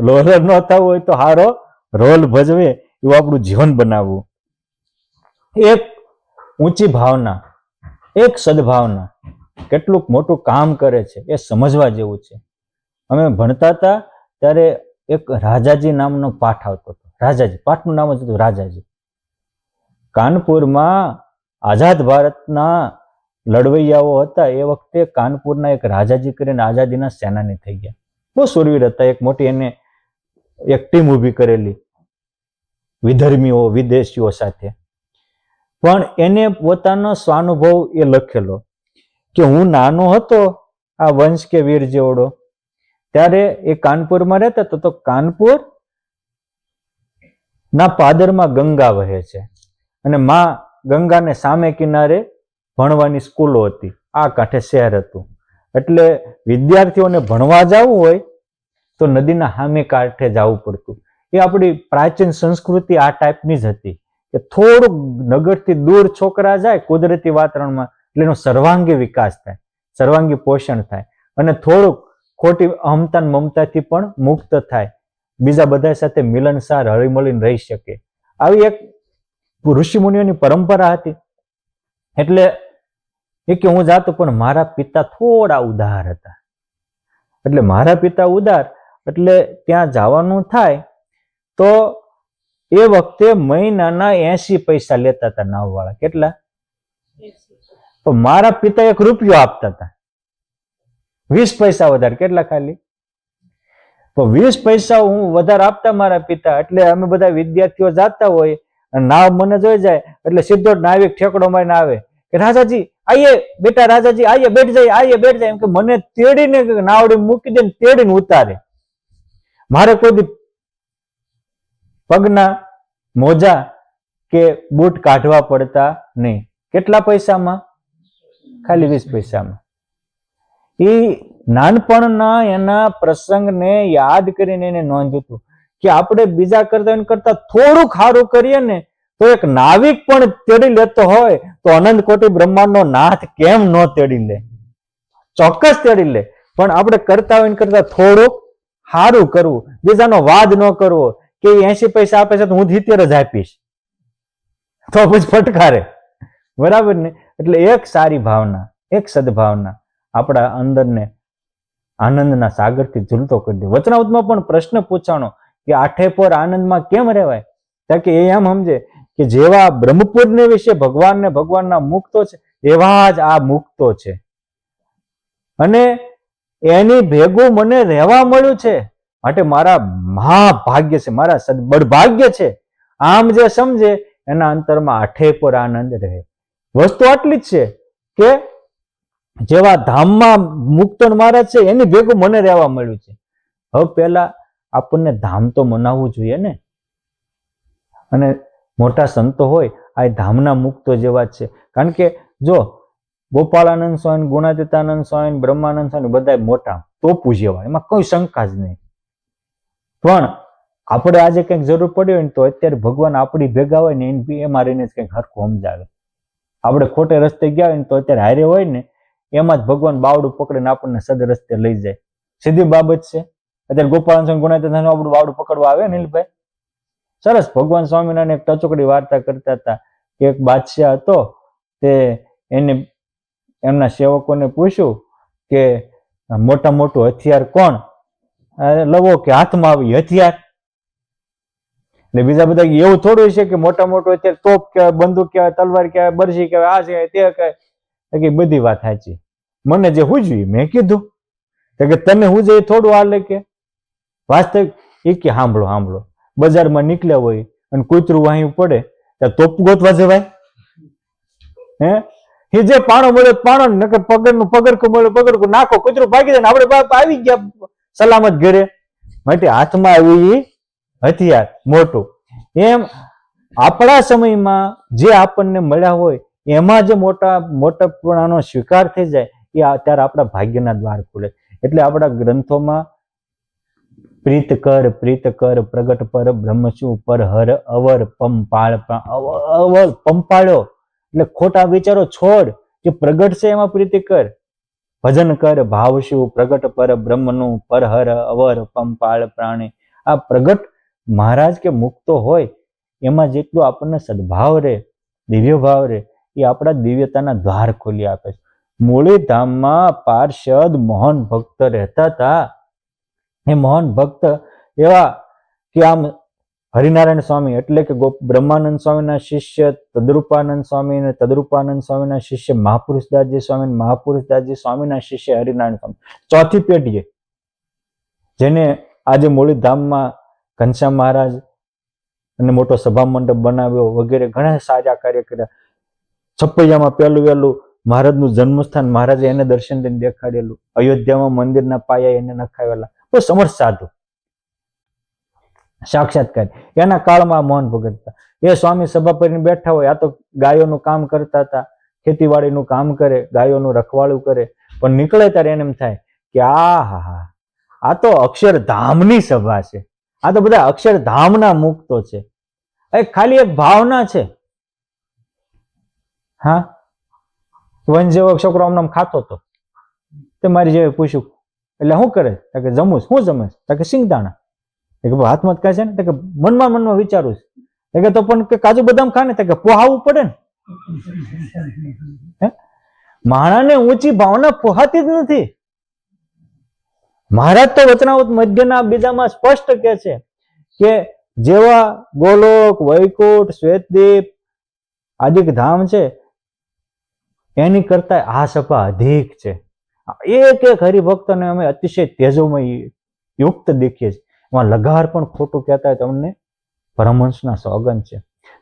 રોલર ન થવું હોય તો હારો રોલ ભજવે એવું આપણું જીવન બનાવવું. એક ઊંચી ભાવના, એક સદભાવના કેટલું મોટું કામ કરે છે એ સમજવા જેવું છે. અમે ભણતા હતા ત્યારે એક રાજાજી નામનો પાઠ આવતો હતો. રાજાજી, પાઠનું નામ જ હતું રાજાજી. કાનપુરમાં આઝાદ ભારતના લડવૈયાઓ હતા એ વખતે કાનપુરના એક રાજાજી કરીને આઝાદીના સેનાની થઈ ગયા. બહુ સુરવીર હતા. એક મોટી એને એક ટીમ ઊભી કરેલી વિધર્મીઓ, વિદેશીઓ સાથે. પણ એને પોતાનો સ્વાનુભવ એ લખેલો કે હું નાનો હતો, આ વંશ કે વીર જેવડો, ત્યારે એ કાનપુરમાં રહેતા હતો. તો કાનપુર ના પાદરમાં ગંગા વહે છે અને માં ગંગાને સામે કિનારે ભણવાની સ્કૂલો હતી, આ કાંઠે શહેર હતું. એટલે વિદ્યાર્થીઓને ભણવા જવું હોય તો નદીના સામે કાંઠે જવું પડતું. એ આપણી પ્રાચીન સંસ્કૃતિ આ ટાઈપની જ હતી કે થોડુંક નગરથી દૂર છોકરા જાય કુદરતી વાતાવરણમાં એટલે એનો સર્વાંગી વિકાસ થાય, સર્વાંગી પોષણ થાય અને થોડુંક ખોટી અહમતા મમતાથી પણ મુક્ત થાય, બીજા બધા સાથે મિલનસાર હળીમળીને રહી શકે. આવી એક ઋષિ મુનિઓની પરંપરા હતી. એટલે એ કે હું જાતો, પણ મારા પિતા થોડા ઉદાર હતા. એટલે મારા પિતા ઉદાર એટલે ત્યાં જવાનું થાય તો એ વખતે મહિનાના 80 પૈસા લેતા હતા નાવવાળા. કેટલા? તો મારા પિતા 1 રૂપિયો આપતા હતા, 20 પૈસા વધારે. કેટલા? ખાલી 20 પૈસા હું વધારે આપતા મારા પિતા. એટલે અમે બધા વિદ્યાર્થીઓ જાતા હોય, નાવ મને જોઈ જાય એટલે સીધો નાવિક ઠેકડો મારીને આવે કે રાજાજી આઈએ બેટા, રાજાજી આઈએ બેઠ જાય, આઈએ બેઠ જાય. એમ કે મને તેડીને નાવડી મૂકી દે, તેડીને ઉતારે. મારે કોઈ પગના મોજા કે બૂટ કાઢવા પડતા નહીં. કેટલા પૈસામાં? ખાલી 20 પૈસામાં. એ નાનપણના એના પ્રસંગને યાદ કરીને એને નોંધ્યું હતું કે આપણે બીજા કરતા થોડું ખારું કરીએ ને તો એક નાવિક પણ તેડી લેતો હોય તો અનંત કોટી બ્રહ્માંડનો નાથ કેમ ન તેડી લે? ચોક્કસ તેડી લે. પણ આપણે કરતા હોય થોડુંક સારું કરવું, બીજાનો વાદ ન કરવો કે 80 પૈસા આપે છે તો હું 70 જ આપીશ, તો પછી ફટકારે. બરાબર ને? એટલે એક સારી ભાવના, એક સદભાવના આપણા અંદરને આનંદના સાગરથી ઝૂલતો કરી દે. વચનાવતમાં પણ પ્રશ્ન પૂછાણો કે આઠે પર આનંદમાં કેમ રહેવાય? કારણ કે એ એમ સમજે કે જેવા બ્રહ્મપુરને વિશે ભગવાનના મુક્તો છે એવા જ આ મુક્તો છે, અને એની ભેગું મને રહેવા મળ્યું છે, માટે મારા મહાભાગ્ય છે, મારા સદબળભાગ્ય છે. આમ જે સમજે એના અંતરમાં આઠે પર આનંદ રહે. વસ્તુ આટલી જ છે કે જેવા ધામમાં મુક્તન મહારાજ છે એની ભેગું મને રહેવા મળ્યું છે. હવે પેલા આપણને ધામ તો મનાવવું જોઈએ ને. અને મોટા સંતો હોય આ ધામના મુક્તો જેવા જ છે. કારણ કે જો ગોપાળાનંદ સ્વામી, ગુણાતીતાનંદ સ્વામી, બ્રહ્માનંદ સ્વામી બધા મોટા ટોપુ જેવા, એમાં કોઈ શંકા જ નહીં. પણ આપણે આજે કંઈક જરૂર પડી હોય ને તો અત્યારે ભગવાન આપણી ભેગા હોય ને એમાં રહીને જ કંઈક હરખું સમજાવે. આપણે ખોટે રસ્તે ગયા હોય ને તો અત્યારે હારે હોય ને એમાં જ ભગવાન બાવડું પકડીને આપણને સદ રસ્તે લઈ જાય. સીધી બાબત છે. અત્યારે ગોપાલ સ્વામી, ગુણાતીતાનંદ આપણું બાવડું પકડવા આવે નીલભાઈ. સરસ. ભગવાન સ્વામિનારાયણ એક ટચોકડી વાર્તા કરતા હતા કે એક બાદશાહ હતો, તે એને એમના સેવકોને પૂછ્યું કે મોટા મોટું હથિયાર કોણ લવો કે હાથમાં આવી હથિયાર? એટલે બીજા બધા એવું થોડું છે કે મોટા મોટું અત્યારે તોપ કહેવાય, બંદૂક કહેવાય, તલવાર કહેવાય, બરસી કહેવાય, આ છે તે કહેવાય. બધી વાત સાચી. મને જે હુજ્યું મેં કીધું કે તને હુજે એ થોડું હાલે કે વાસ્તવિક એ કે સાંભળો બજારમાં નીકળ્યા હોય અને કૂતરું વાહી પડે ત્યાં તોપ ગોતવા જવાય? હે એ જે પાણો મળે પાણો, નકર પગરનું પગરખું મળે પગરખું નાખો, કૂતરું ભાગી જાય ને આપણે બાપ આવી ગયા સલામત ઘરે. માટે હાથમાં આવી હથિયાર મોટું. એમ આપણા સમયમાં જે આપણને મળ્યા હોય એમાં જે મોટાપણાનો સ્વીકાર થઈ જાય એ અત્યારે આપણા ભાગ્યના દ્વાર ખુલે. એટલે આપણા ગ્રંથોમાં પ્રીત કર પ્રગટ પર બ્રહ્મશું પર હર અવર પંપાળ્યો. એટલે ખોટા વિચારો છોડ, જે પ્રગટ છે એમાં પ્રીતિ કર. ભજન કર ભાવશું પ્રગટ પર બ્રહ્મનું પર હર અવર પંપાળ પ્રાણી. આ પ્રગટ મહારાજ કે મુક્તો હોય એમાં જેટલું આપણને સદભાવ રહે, દિવ્ય ભાવ રહે, એ આપણા દિવ્યતાના દ્વાર ખોલી આપે છે. મૂળી ધામમાં પાર્ષદ મોહન ભક્ત રહેતા હતા. એ મોહન ભક્ત એવા કે આમ હરિનારાયણ સ્વામી એટલે કે બ્રહ્માનંદ સ્વામીના શિષ્ય તદરૂપાનંદ સ્વામી અને તદરૂપાનંદ સ્વામીના શિષ્ય મહાપુરુષદાસજી સ્વામી, મહાપુરુષદાસજી સ્વામીના શિષ્ય હરિનારાયણ સ્વામી, ચોથી પેઢીએ જેને આજે મૂળી ધામમાં ઘનશ્યામ મહારાજ અને મોટો સભા મંડપ બનાવ્યો વગેરે ઘણા સારા કાર્ય કર્યા. છપૈયામાં પહેલું વહેલું મહારાજનું જન્મસ્થાન મહારાજે એને દર્શન દઈને દેખાડેલું. અયોધ્યામાં મંદિરના પાયા એને નખાવેલા. તો સમર્થ સાધુ સાક્ષાત્કાર એના કાળમાં મોહન ભગત હતા. એ સ્વામી સભા કરીને બેઠા હોય, આ તો ગાયોનું કામ કરતા હતા, ખેતીવાડીનું કામ કરે, ગાયોનું રખવાળું કરે, પણ નીકળે ત્યારે એને એમ થાય કે આ તો અક્ષરધામની સભા છે, આ તો બધા અક્ષરધામના મુક્તો છે. ખાલી એક ભાવના છે. હા, વન જેવો છોકરો આમ ખાતો હતો, તે મારી જેવી પૂછ્યું એટલે શું કરે? કે જમું. શું જમે? કે સિંગદાણા. કે હાથમાં જ કાંઈ છે ને? કે મનમાં વિચારું છું. કે તો પણ કે કાજુ બદામ ખા ને? કે પોહાવું પડે ને. માણાને ઊંચી ભાવના પોહાતી જ નથી. મહારાજ તો વચનાવત મધ્યના બીજામાં સ્પષ્ટ કે છે કે જેવા ગોલોક, વૈકુંઠ, શ્વેતદીપ આદિક ધામ છે એની કરતા આ સભા અધિક છે. એક એક હરિભક્તને અમે અતિશય તેજોમય યુક્ત દેખીએ છીએ. એમાં લગાર પણ ખોટું કહેતા હોય તો અમને પરમહંસના સોગન છે.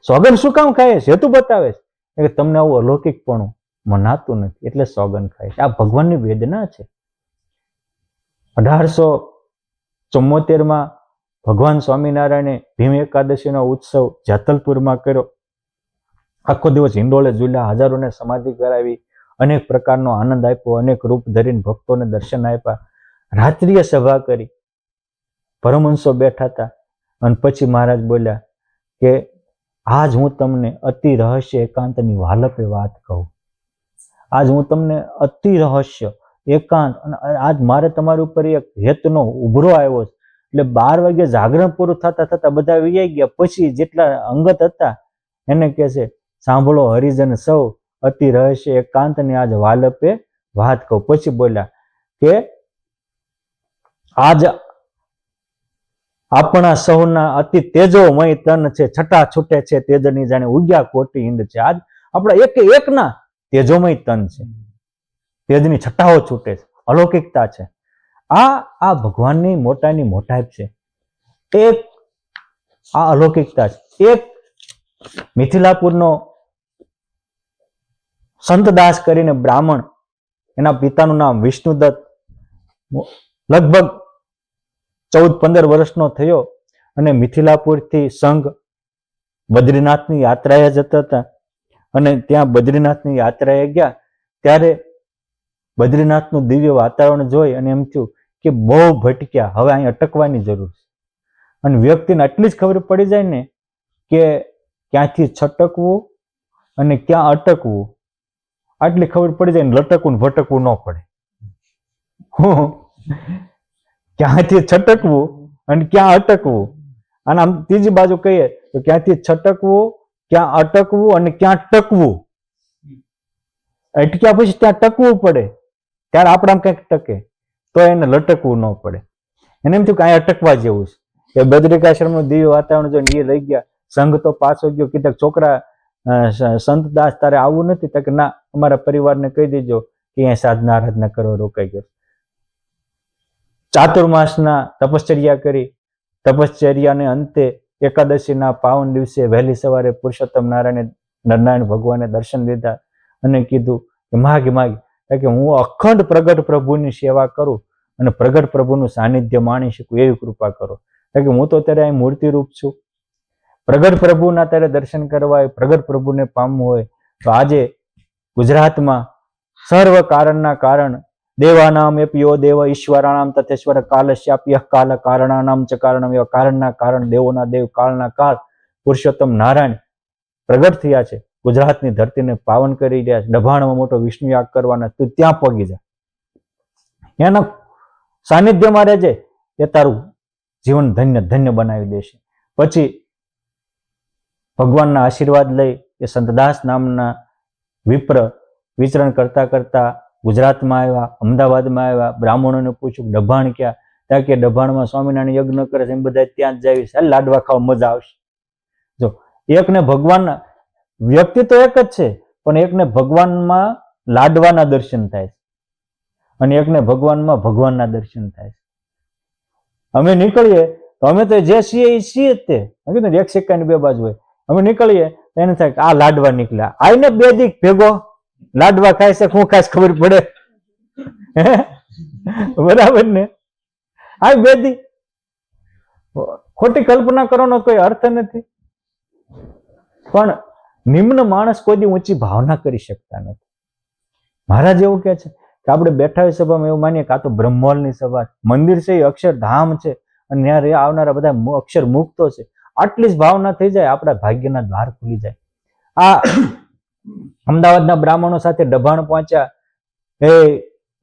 સોગન શું કામ ખાય છે? હેતુ બતાવે છે કે તમને આવું અલૌકિકપણું મનાતું નથી એટલે સોગન ખાય છે. આ ભગવાનની વેદના છે. 1874માં ભગવાન સ્વામિનારાયણે ભીમ એકાદશીનો ઉત્સવ જેતલપુરમાં કર્યો. આખો દિવસ હિંડોળે ઝૂલ્યા, હજારોને સમાધિ કરાવી, અનેક પ્રકારનો આનંદ આપ્યો, અનેક રૂપ ધરીને ભક્તોને દર્શન આપ્યા, રાત્રિએ સભા કરી, પરમહંસો બેઠા હતા. અને પછી મહારાજ બોલ્યા કે આજ હું તમને અતિ રહસ્ય એકાંતની વાલપે વાત કહું. આજ હું તમને અતિ રહસ્ય એકાંત, અને આજ મારે તમારી ઉપર એક હેતનો ઉભરો આવ્યો છે. એટલે 12 વાગે જાગરણ પૂરું થતા બધા વિયાઈ ગયા. પછી જેટલા અંગત હતા એને કહે છે, સાંભળો હરિજન સૌ, અતિ રહસ્ય એકાંતની આજ વાલપે વાત કહું. પછી બોલ્યા કે આજ આપણા સૌના અતિ તેજોમય તન છે, છટા છૂટે છે તેજની જાણે ઉગ્યા કોટી હિંદ છે. આજ આપણા એકના તેજોમય તન છે, તેજની છટાઓ છૂટે છે, અલૌકિકતા છે. આ ભગવાનની મોટાની મોટાઈ છે. એક આ અલૌકિકતા છે. એક મિથિલાપુરનો સંતદાસ કરીને બ્રાહ્મણ, એના પિતાનું નામ વિષ્ણુદત્ત, લગભગ 14-15 વર્ષનો થયો અને મિથિલાપુરથી સંઘ બદ્રીનાથની યાત્રાએ જતા હતા. અને ત્યાં બદ્રીનાથની યાત્રાએ ગયા ત્યારે બદ્રીનાથનું દિવ્ય વાતાવરણ જોઈ અને એમ થયું કે બહુ ભટક્યા, હવે અહીં અટકવાની જરૂર છે. અને વ્યક્તિને આટલી જ ખબર પડી જાય ને કે ક્યાંથી છટકવું અને ક્યાં અટકવું, આટલી ખબર પડી જાય ને લટકવું ને ભટકવું ન પડે. ક્યાંથી છટકવું અને ક્યાં અટકવું. અને આમ ત્રીજી બાજુ કહીએ તો ક્યાંથી છટકવું, ક્યાં અટકવું અને ક્યાં ટકવું. અટક્યા પછી ત્યાં ટકવું પડે, ત્યારે આપણામાં કંઈક ટકે તો એને લટકવું ન પડે. એને એમ થયું કે અહીંયા અટકવા જેવું છે. એ બદ્રિકાશ્રમનું દિવ્ય વાતાવરણ જોઈને એ લઈ ગયા. સંઘ તો પાછો ગયો, કીધા છોકરા સંતદાસ તારે આવવું નથી? તો કે ના, અમારા પરિવારને કહી દેજો કે અહીંયા સાધના આરાધના કરવા રોકાઈ ગયો. ચાતુર્માસના તપશ્ચર્યા કરી. તપશ્ચર્યાને અંતે એકાદશીના પાવન દિવસે વહેલી સવારે પુરુષોત્તમ નારાયણ ભગવાને દર્શન દીધા અને કીધું કે માગ કે હું અખંડ પ્રગટ પ્રભુની સેવા કરું અને પ્રગટ પ્રભુનું સાનિધ્ય માણી શકું એવી કૃપા કરો. કે હું તો અત્યારે અહીં મૂર્તિ રૂપ છું, પ્રગટ પ્રભુના ત્યારે દર્શન કરવા હોય, પ્રગટ પ્રભુને પામવું હોય તો આજે ગુજરાતમાં સર્વ કારણના કારણ દેવાનામ એપિયો દેવ ઈશ્વરાણામ તથેશ્વર કાલશ્યાપ્ય કાલ કારણાનામ ચ કારણમ, એવા કારણના કારણ, દેવોના દેવ, કાળના કાળ પુરુષોત્તમ નારાયણ પ્રગટ થયા છે. ગુજરાતની ધરતીને પાવન કરી રહ્યા છે. ડભાણમાં મોટો વિષ્ણુ યાગ કરવાના, તું ત્યાં પગી જા, એના સાનિધ્યમાં રહેજે, એ તારું જીવન ધન્ય ધન્ય બનાવી દેશે. પછી ભગવાનના આશીર્વાદ લઈ એ સંતદાસ નામના વિપ્ર વિચરણ કરતા કરતા ગુજરાતમાં આવ્યા, અમદાવાદમાં આવ્યા. બ્રાહ્મણોને પૂછ્યું ડભાણ ક્યાં? ત્યાં કે ડભાણમાં સ્વામિનારાયણ યજ્ઞ કરે છે, એમ બધા ત્યાં જ જાય, લાડવા ખાવા મજા આવશે. જો એકને ભગવાનના વ્યક્તિ તો એક જ છે, પણ એકને ભગવાનમાં લાડવાના દર્શન થાય છે અને એકને ભગવાનમાં ભગવાનના દર્શન થાય છે. અમે નીકળીએ તો અમે તો જે છીએ એ છીએ જ તે. કીધું એક સિક્કાની બે બાજુ હોય. અમે નીકળીએ એને થાય કે આ લાડવા નીકળ્યા, આઈને બે દીક ભેગો લાડવા ખાય છે, શું ખાસ ખબર પડે? બરાબર ને? આ બે દી ખોટી કલ્પના કરવાનો કોઈ અર્થ નથી. પણ નિમ્ન માણસ કોઈ દી ઊંચી ભાવના કરી શકતા નથી. મહારાજ એવું કહે છે કે આપણે બેઠા હોય સભામાં એવું માનીએ કે આ તો બ્રહ્મોલની સભા, મંદિર છે એ અક્ષરધામ છે અને ત્યાં આવનારા બધા અક્ષર મુક્તો છે. આટલી જ ભાવના થઈ જાય, આપણા ભાગ્યના દ્વાર ખુલી જાય. આ અમદાવાદના બ્રાહ્મણો સાથે ડભાણ પહોંચ્યા. એ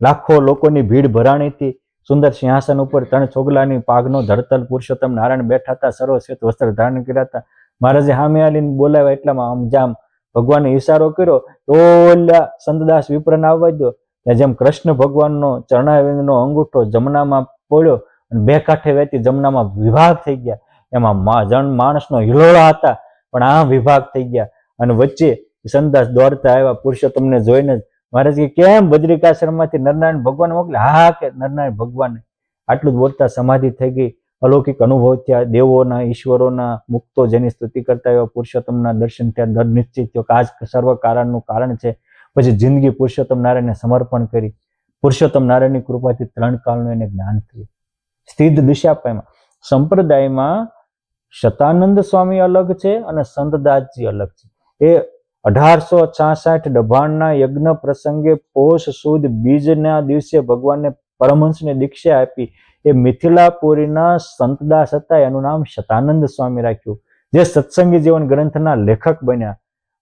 લાખો લોકોની ભીડ ભરાણી હતી. સુંદર સિંહાસન ઉપર 3 ચોગલાની પાઘનો ધરતલ પુરુષોત્તમ નારાયણ બેઠા હતા, સર્વશ્વેત વસ્ત્ર ધારણ કર્યા હતા. મહારાજે સામે આવીને બોલાવ્યા, એટલામાં આમ જામ ભગવાને ઈશારો કર્યો, ઓલ્યા સંતદાસ વિપ્રને આવવા દો. જેમ કૃષ્ણ ભગવાનનો ચરણારવિંદનો અંગૂઠો જમનામાં પડ્યો અને બે કાંઠે વહેતી જમનામાં વિભાગ થઈ ગયા. એમાં માણસનો હિલોળા હતા, પણ આ વિભાગ થઈ ગયા. અને વચ્ચે સંતદાસ દોડતા આવ્યા. પુરુષોત્તમને જોઈને મહારાજ કે કેમ બદ્રિકાશ્રમમાંથી નરનારાયણ ભગવાન મોકલ્યા? હા કે નરનારાયણ ભગવાન. આટલું જ બોલતા સમાધિ થઈ ગઈ. અલૌકિક અનુભવ થયા. દેવોના, ઈશ્વરોના, મુક્તો જેની સ્તુતિ કરતા એવા પુરુષોત્તમના દર્શન થયા. દર નિશ્ચિત થયો કે આ જ સર્વ કારણનું કારણ છે. પછી જિંદગી પુરુષોત્તમ નારાયણને સમર્પણ કરી. પુરુષોત્તમ નારાયણની કૃપાથી 3 કાળનું એને જ્ઞાન થયું. સ્થિત દિશા પામ્યા. સંપ્રદાયમાં શતાનંદ સ્વામી અલગ છે અને સંતદાસજી અલગ છે. એ 1866 ડભાણના યજ્ઞ પ્રસંગે પોષ સુદ બીજના દિવસે ભગવાનને પરમહંસને દીક્ષા આપી. એ મિથિલાપુરીના સંતદાસ હતા, એનું નામ શતાનંદ સ્વામી રાખ્યું, જે સત્સંગી જીવન ગ્રંથના લેખક બન્યા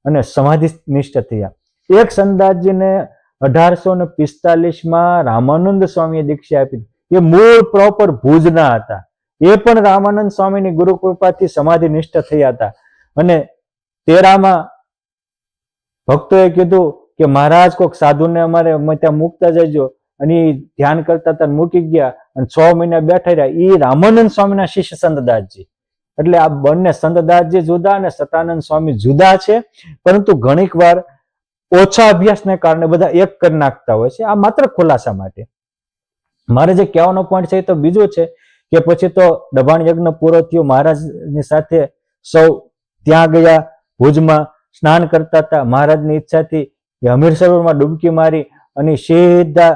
અને સમાધિનિષ્ઠ થયા. એક સંતદાસજીને 1845માં રામાનંદ સ્વામીએ દીક્ષા આપી. એ મૂળ પ્રોપર ભુજના હતા. એ પણ રામાનંદ સ્વામીની ગુરુ કૃપાથી સમાધિનિષ્ઠ થયા હતા. અને 13માં ભક્તોએ કીધું કે મહારાજ કોઈક સાધુને અમારે ત્યાં મૂકતા જજો, અને એ ધ્યાન કરતા હતા, મૂકી ગયા અને 6 મહિના બેઠા રહ્યા. એ રામાનંદ સ્વામીના શિષ્ય સંતદાસજી. એટલે આ બંને સંતદાસજી જુદા અને સતાનંદ સ્વામી જુદા છે, પરંતુ ઘણીક વાર ઓછા અભ્યાસને કારણે બધા એક કરી નાખતા હોય છે. આ માત્ર ખુલાસા માટે. મારે જે કહેવાનો પોઈન્ટ છે એ તો બીજો છે કે પછી તો દબાણ યજ્ઞ પૂરો થયો. મહારાજની સાથે સૌ ત્યાં ગયા. ભુજમાં સ્નાન કરતા હતા. મહારાજની ઈચ્છાથી એ હમીર સરોવરમાં ડૂબકી મારી અને સીધા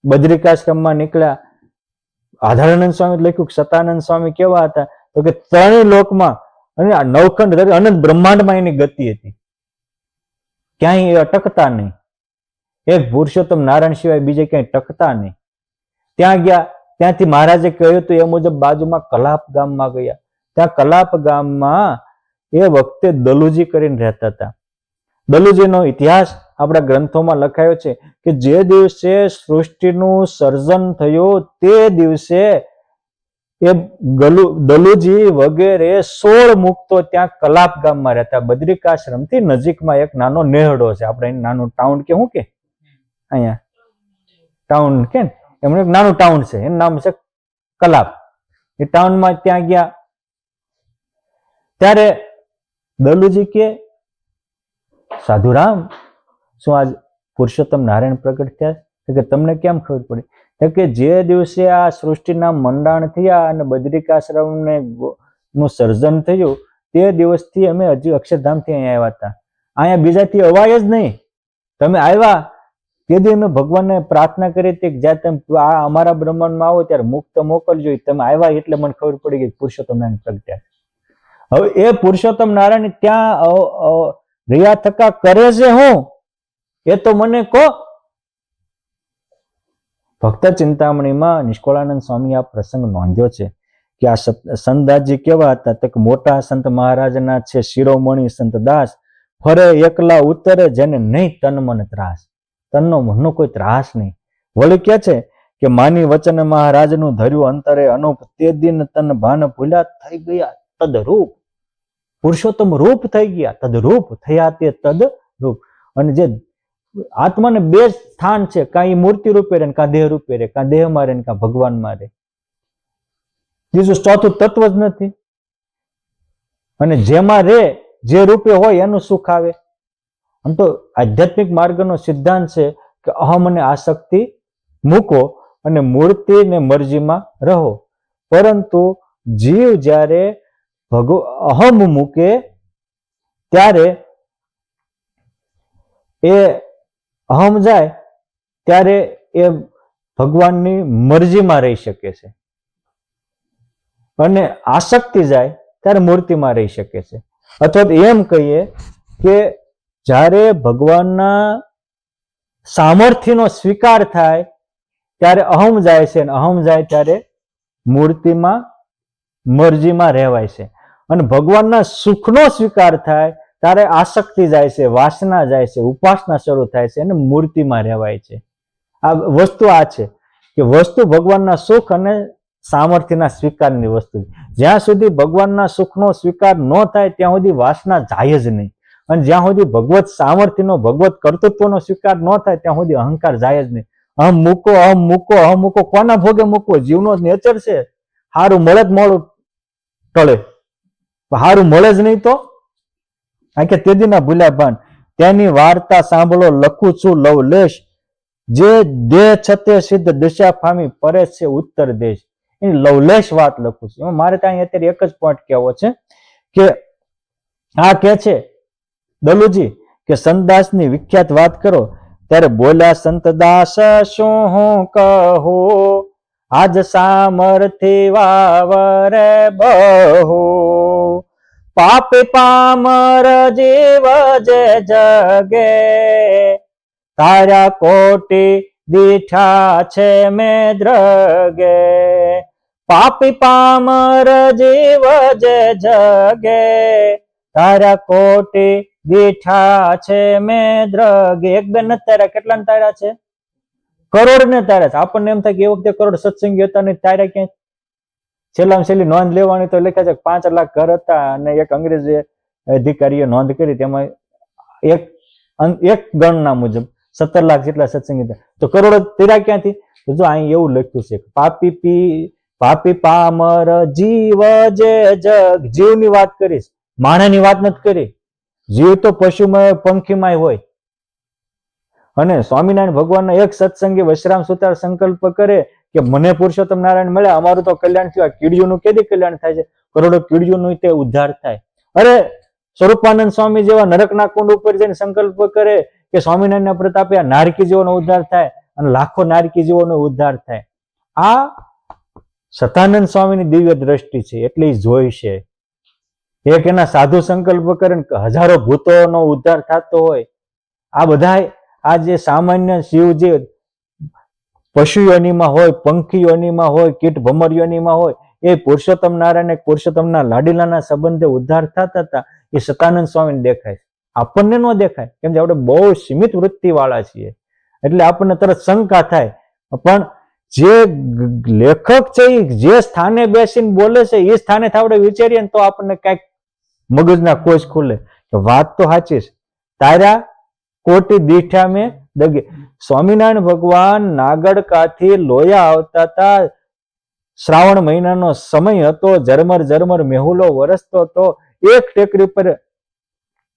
બદ્રિકાશ્રમમાં નીકળ્યા. આધારાનંદ સ્વામી લખ્યું કે સતાનંદ સ્વામી કેવા હતા તો કે ત્રણેય લોકમાં અને આ નવખંડ અનંત બ્રહ્માંડમાં એની ગતિ હતી, ક્યાંય એ અટકતા નહીં. એક પુરુષોત્તમ નારાયણ સિવાય બીજે ક્યાંય ટકતા નહીં. ત્યાં ગયા, ત્યાંથી મહારાજે કહ્યું હતું એ મુજબ બાજુમાં કલાપ ગામમાં ગયા. ત્યાં કલાપ ગામમાં એ વખતે દલુજી કરીને રહેતા હતા. દલુજીનો ઇતિહાસ આપણા ગ્રંથોમાં લખાયો છે કે જે દિવસે સૃષ્ટિનું સર્જન થયું તે દિવસે એ દલુજી વગેરે 16 મુક્તો ત્યાં કલાપ ગામમાં રહેતા. બદ્રિકાશ્રમથી નજીકમાં એક નાનો નેહડો છે, આપણે નાનું ટાઉન કે શું કે અહીંયા ટાઉન કે એમનું એક નાનું ટાઉન છે, એનું નામ છે કલાપ. એ ટાઉનમાં ત્યાં ગયા ત્યારે દલુજી કે સાધુરામ શું આજ પુરુષોત્તમ નારાયણ પ્રગટ થયા કે તમને કેમ ખબર પડી? કે જે દિવસે આ સૃષ્ટિના મંડાણ થયા અને બદ્રિકાશ્રમને નું સર્જન થયું તે દિવસથી અમે હજી અક્ષરધામથી અહીંયા આવ્યા હતા. અહીંયા બીજાથી અવાય જ નહીં. તમે આવ્યા તેથી અમે ભગવાનને પ્રાર્થના કરી હતી કે જ્યાં તમે આ અમારા બ્રહ્માંડમાં આવો ત્યારે મુક્ત મોકલજો. તમે આવ્યા એટલે મને ખબર પડી ગઈ પુરુષોત્તમ નારાયણ પ્રગટ્યા. હવે એ પુરુષોત્તમ નારાયણ ત્યાં રહ્યા થકા કરે છે હું એ તો મને કહો. ભક્ત ચિંતામણીમાં નિષ્કળાનંદ સ્વામી આ પ્રસંગ નોંધ્યો છે કે આ સંતદાસજી કેવા હતા તો મોટા સંત મહારાજના છે શિરોમણી સંત દાસ, ફરે એકલા ઉતરે જેને નહીં તન મન ત્રાસ. તનનો મનનો કોઈ ત્રાસ નહીં. વળી કે છે કે માની વચન મહારાજનું ધર્યું અંતરે અનુપ, તે દિન તન ભાન ભૂલ્યા થઈ ગયા તદરૂપ. પુરુષોત્તમ રૂપ થઈ ગયા, તદરૂપ થયા તે તદરૂપ. અને જે આત્માને બે સ્થાન છે, કાં એ મૂર્તિ રૂપે રહે કાં દેહ રૂપે રહે, કાં દેહમાં રહે કાં ભગવાનમાં રહે. બીજું ચોથું તત્વ જ નથી. અને જેમાં રહે જે રૂપે હોય એનું સુખ આવે. આમ તો આધ્યાત્મિક માર્ગનો સિદ્ધાંત છે કે અહમ અને આસક્તિ મૂકો અને મૂર્તિ ને મરજીમાં રહો. પરંતુ જીવ જ્યારે અહમ મૂકે ત્યારે એ અહમ જાય ત્યારે એ ભગવાનની મરજીમાં રહી શકે છે અને આસક્તિ જાય ત્યારે મૂર્તિમાં રહી શકે છે. અથવા એમ કહીએ કે જ્યારે ભગવાનના સામર્થ્યનો સ્વીકાર થાય ત્યારે અહમ જાય છે, અને અહમ જાય ત્યારે મૂર્તિમાં મરજીમાં રહેવાય છે. અને ભગવાનના સુખનો સ્વીકાર થાય ત્યારે આસક્તિ જાય છે, વાસના જાય છે, ઉપાસના શરૂ થાય છે અને મૂર્તિમાં રહેવાય છે. આ વસ્તુ આ છે કે વસ્તુ ભગવાનના સુખ અને સામર્થ્યના સ્વીકારની વસ્તુ. જ્યાં સુધી ભગવાનના સુખનો સ્વીકાર ન થાય ત્યાં સુધી વાસના જાય જ નહીં. અને જ્યાં સુધી ભગવત સામર્થ્યનો ભગવત કર્તૃત્વનો સ્વીકાર ન થાય ત્યાં સુધી અહંકાર જાય જ નહીં. અહમ મૂકો, અહમ મૂકો, અહમ મૂકો. કોના ભોગે મૂકવો? જીવનો નેચર છે. સારું મળે જ મોડું ટળે, સારું મળે જ નહીં તો આ કે તેદીના ભૂલ્યા ભાન. તેની વાર્તા સાંભળો લખું છું લવલેશ, જે દેહ છતે સિદ્ધ દિશા પામી પરે છે ઉત્તર દેશ. એની લવલેશ વાત લખું છું. એમાં મારે ત્યાં અત્યારે એક જ પોઈન્ટ કહેવો છે કે આ કે છે દલુજી કે સંતદાસની વિખ્યાત વાત કરો ત્યારે બોલ્યા સંતદાસ શું હું કહું, આજ સામર્થ્ય વાવરે બહુ, પાપી પામર જીવ જે જગે, તારા કોટી દીઠા છે મેં દ્રગે, પાપી પામર જીવ જે જગે, તારા કોટી દીઠા છે મેં દ્રગે. એક બેન નથી તાર્યા, કેટલા ને તાર્યા છે? કરોડ ને તાર્યા છે. આપણને એમ થાય કે એ વખતે કરોડ સત્સંગી હતા ને તાર્યા ક્યાંય? છેલ્લામાં છેલ્લી નોંધ લેવાની તો લખ્યા છે 5 લાખ ઘર હતા અને એક અંગ્રેજ અધિકારીએ નોંધ કરી તેમાં એક ગણના મુજબ 17 લાખ જેટલા સત્સંગી હતા. તો કરોડો તીરા ક્યાંથી? તો જો અહીં એવું લખ્યું છે પાપી પામર જીવ જે જગ. જીવની વાત કરીશ, માણસની વાત નથી કરી. જીવ તો પશુમાં પંખીમાં હોય. અને સ્વામિનારાયણ ભગવાનના એક સત્સંગી વશરામ સુતાર સંકલ્પ કરે કે મને પુરુષોત્તમ નારાયણ મળ્યા, અમારું તો કલ્યાણ થયું. આ કીડીઓનું કેદી કલ્યાણ થાય છે? કરોડો કીડીઓનું તે ઉદ્ધાર થાય. અરે સ્વરૂપાનંદ સ્વામી જેવા નરકના કુંડ ઉપર જઈને સંકલ્પ કરે કે સ્વામિનારાયણના પ્રતાપે આ નારકી જીવોનો ઉદ્ધાર થાય અને લાખો નારકી જીવોનો ઉદ્ધાર થાય. આ સતાનંદ સ્વામીની દિવ્ય દ્રષ્ટિ છે, એટલે એ જોઈ છે. એક એના સાધુ સંકલ્પ કરે હજારો ભૂતોનો ઉદ્ધાર થતો હોય. આ બધા આ જે સામાન્ય શિવ જે પશુ યોનિમાં હોય, પંખી યોનિમાં હોય, કીટ ભમર યોનિમાં હોય, એ પુરુષોત્તમ નારાયણ પુરુષોત્તમના લાડીલાના સંબંધે ઉદ્ધાર થતા હતા. એ સતાનંદ સ્વામીને દેખાય, આપણને ન દેખાય, કેમ કે આપણે બહુ સીમિત વૃત્તિ વાળા છીએ, એટલે આપણને તરત શંકા થાય. પણ જે લેખક છે એ જે સ્થાને બેસીને બોલે છે એ સ્થાને આપણે વિચારીએ ને તો આપણને કઈક મગજના કોષ ખુલે કે વાત તો સાચી છે. તારા કોટી દીઠા મેં દગે. સ્વામિનારાયણ ભગવાન નાગડકાથી લોયા આવતા હતા. શ્રાવણ મહિનાનો સમય હતો, ઝરમર ઝરમર મેહુલો વરસતો હતો. એક ટેકરી પર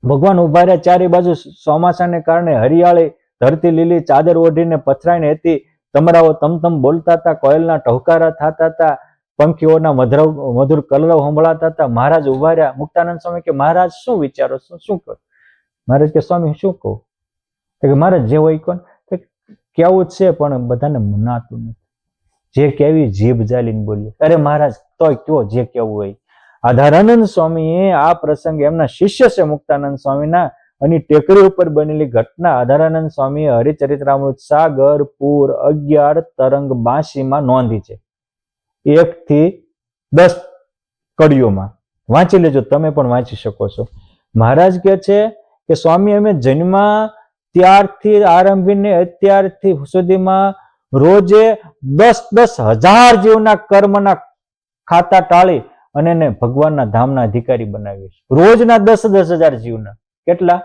ભગવાન ઉભા રહ્યા, ચારે બાજુ ચોમાસાને કારણે હરિયાળી ધરતી લીલી ચાદર ઓઢીને પથરાઈને હતી. તમરાઓ તમતમ બોલતા હતા, કોયલના ટહુકારા થતા હતા, પંખીઓના મધુર કલરવ સંભળાતા હતા. મહારાજ ઉભા રહ્યા. મુક્તાનંદ સ્વામી કે મહારાજ શું વિચારો છો, શું કહો? મહારાજ કે સ્વામી શું કહું? કે મહારાજ જે હોય કોણ કેવું જ છે, પણ બધાને મનાતું નથી. જે કેવી જીભ જાલીને બોલીએ. અરે મહારાજ તોય કયો જે કેવું હોય. આધારાનંદ સ્વામીએ આ પ્રસંગે એમના શિષ્ય છે મુક્તાનંદ સ્વામીના, અને ટેકરી ઉપર બનેલી ઘટના આધારાનંદ સ્વામીએ હરિચરિત્રામૃત સાગર પૂર 11 તરંગ 82 નોંધી છે. 1 થી 10 કડીઓમાં વાંચી લેજો, તમે પણ વાંચી શકો છો. મહારાજ કે છે કે સ્વામી અમે જન્મા ત્યારથી આરંભીને અત્યારથી સુધીમાં રોજે 10,000 જીવના કર્મના ખાતા ટાળી અને એને ભગવાનના ધામના અધિકારી બનાવીએ છીએ. રોજના 10,000 જીવના. કેટલા?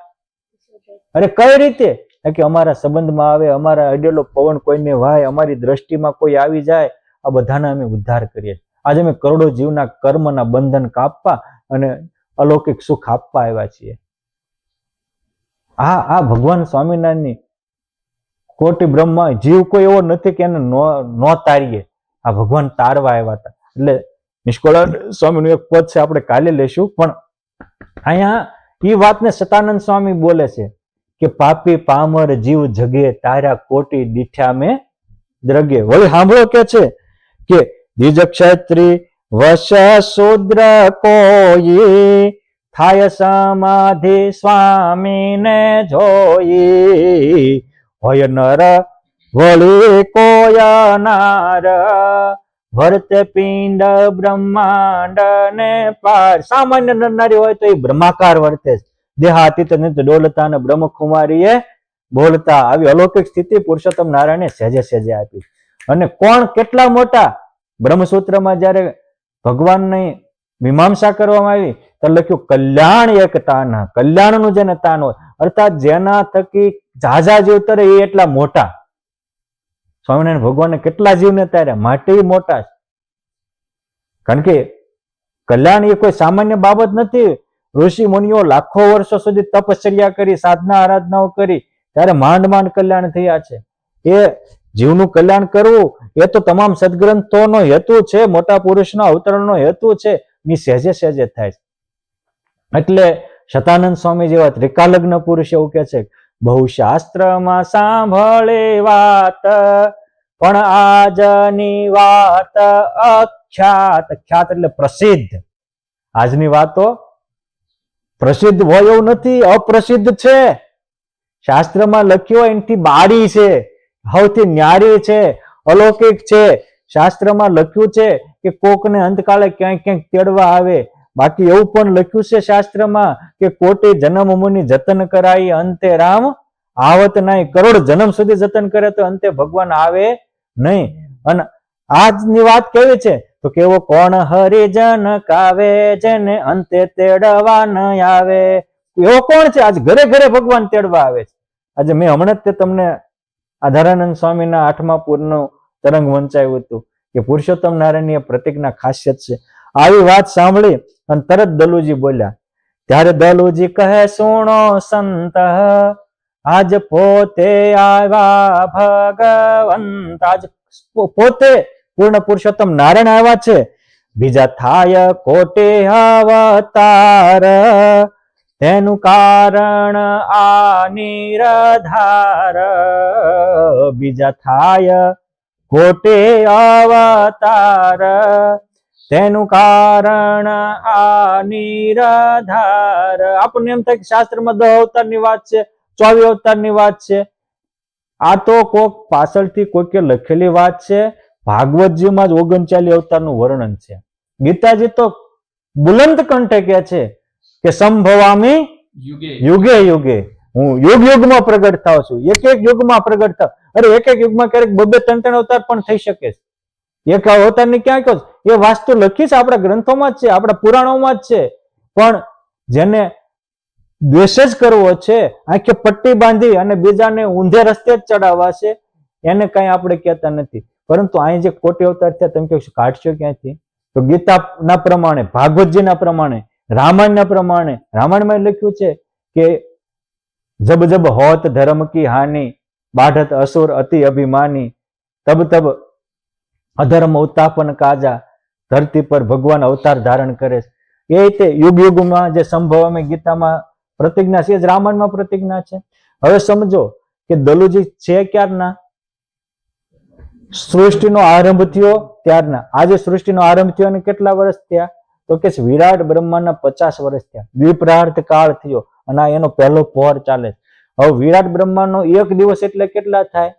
અરે કઈ રીતે? કે અમારા સંબંધમાં આવે, અમારા અડેલો પવન કોઈને વાય, અમારી દ્રષ્ટિમાં કોઈ આવી જાય, આ બધાના અમે ઉદ્ધાર કરીએ. આજે અમે કરોડો જીવના કર્મના બંધન કાપવા અને અલૌકિક સુખ આપવા આવ્યા છીએ. આ ભગવાન સ્વામિનારાયણની કોટી બ્રહ્મા જીવ કોઈ એવો નથી કે એને ન તારીએ. આ ભગવાન તારવા આવ્યા હતા. એટલે નિષ્કળાનંદ સ્વામીનું એક પદ છે, આપણે કાલે લેશું. પણ અહીંયા એ વાતને સતાનંદ સ્વામી બોલે છે કે પાપી પામર જીવ જગે, તારા કોટી દીઠા મેં દ્રગે. વળી સાંભળો કે છે કે દ્વિજ ક્ષત્રિ વશ શૂદ્ર કોઈ, થાય સમાધિ સ્વામીને જોઈ. હોય નર વળી કોય નાર, ભરત પિંડ બ્રહ્માંડ ને પાર. સામાન્ય નરનારી હોય તો એ બ્રહ્માકાર વર્તે. દેહાતીત ડોલતા અને બ્રહ્મકુમારીએ બોલતા. આવી અલૌકિક સ્થિતિ પુરુષોત્તમ નારાયણે સહેજે સહેજે આપી. અને કોણ કેટલા મોટા? બ્રહ્મસૂત્રમાં જયારે ભગવાનની મીમાંસા કરવામાં આવી તો લખ્યું કલ્યાણ એક તાન. કલ્યાણનું જેને તાન હોય, અર્થાત જેના થકી ઝાઝા જીવ તરે એ એટલા મોટા. સ્વામિનારાયણ ભગવાને કેટલા જીવને તાર્યા માટે મોટા છે. કારણ કે કલ્યાણ એ કોઈ સામાન્ય બાબત નથી. ઋષિ મુનિઓ લાખો વર્ષો સુધી તપશ્ચર્યા કરી, સાધના આરાધનાઓ કરી, ત્યારે માંડ માંડ કલ્યાણ થયા છે. એ જીવનું કલ્યાણ કરવું એ તો તમામ સદગ્રંથોનો હેતુ છે, મોટા પુરુષના અવતરણનો હેતુ છે. ની સહેજે સહેજે થાય છે. એટલે શતાનંદ સ્વામી જેવા ત્રિકાલગ્ન પુરુષ એવું કે છે, બહુ શાસ્ત્રમાં સાંભળે વાત, પણ આજની વાત અખ્યાત. ખ્યાત એટલે પ્રસિદ્ધ. આજની વાતો પ્રસિદ્ધ હોય એવું નથી, અપ્રસિદ્ધ છે. શાસ્ત્રમાં લખ્યું હોય એનાથી બાળી છે, સૌથી ન્યારી છે, અલૌકિક છે. શાસ્ત્રમાં લખ્યું છે કે કોકને અંતકાળે ક્યાંક ક્યાંક તેડવા આવે. બાકી એવું પણ લખ્યું છે શાસ્ત્રમાં કે કોટી જન્મ મુનિ જતન કરાઈ, અંતે રામ આવત નહીં. કરોડ જન્મ સુધી જતન કરે તો અંતે ભગવાન આવે નહીં. અને આજની વાત કેવી છે તો કેવો કોણ હરિજન કાવે, જેને અંતે તેડવા ન આવે. એવો કોણ છે? આજ ઘરે ઘરે ભગવાન તેડવા આવે છે. આજે મેં હમણાં જ તમને આધારાનંદ સ્વામીના 8મા પૂરનું તરંગ વંચાયું હતું કે પુરુષોત્તમ નારાયણની પ્રતિજ્ઞા ખાસિયત છે. આવી વાત સાંભળી અને તરત દલુજી બોલ્યા. ત્યારે દલુજી કહે, સુણો સંત, આજ પોતે આવ્યા ભગવંત. આજ પોતે પૂર્ણ પુરુષોત્તમ નારાયણ આવ્યા છે. બીજા થાય કોટે અવતાર, તેનું કારણ આ નિરાધાર, બીજા થાય કોટે અવતાર, તેનું કારણ આ નિરાધાર. આપણને એમ થાય કે શાસ્ત્રમાં 10 અવતારની વાત છે, 24 અવતારની વાત છે. આ તો કોક પાછળથી કોઈકે લખેલી વાત છે. ભાગવતજીમાં જ 39 અવતારનું વર્ણન છે. ગીતાજી તો બુલંદ કંઠે કહે છે કે સંભવામી યુગે યુગે, હું યુગ યુગમાં પ્રગટ થાઉં છું, એક એક યુગમાં પ્રગટ થાવ. અરે એક એક યુગમાં ક્યારેક 2-3 અવતાર પણ થઈ શકે છે. એક અવતારની ક્યાં કહો, એ વાસ્તુ લખી છે આપણા ગ્રંથોમાં જ છે, આપણા પુરાણોમાં જ છે. પણ જેને દ્વેષ જ કરવો છે, આંખે પટ્ટી બાંધી અને બીજાને ઊંધે રસ્તે જ ચડાવવા છે, એને કઈ આપણે કહેતા નથી. પરંતુ અહીં જે કોટી અવતાર થયા તમે કહો કાઢશો ક્યાંથી? તો ગીતાના પ્રમાણે, ભાગવતજીના પ્રમાણે, રામાયણના પ્રમાણે, રામાયણમાં લખ્યું છે કે જબ જબ હોત ધર્મ કી હાનિ, બાઢત અસુર અતિ અભિમાની, તબ તબ અધર્મ ઉત્તાપન કાજા, ધરતી પર ભગવાન અવતાર ધારણ કરે છે. એ રીતે યુગ યુગમાં જે સંભવ ગીતામાં પ્રતિજ્ઞા છે, રામાયણમાં પ્રતિજ્ઞા છે. હવે સમજો કે દલુજી છે ક્યારના? સૃષ્ટિનો આરંભ થયો ત્યારના. આજે સૃષ્ટિનો આરંભ થયો અને કેટલા વર્ષ થયા? તો કે વિરાટ બ્રહ્માંડના 50 વર્ષ થયા. દ્વિપ્રાર્થ કાળ થયો અને એનો પહેલો પહોર ચાલે. હવે વિરાટ બ્રહ્માંડનો એક દિવસ એટલે કેટલા થાય?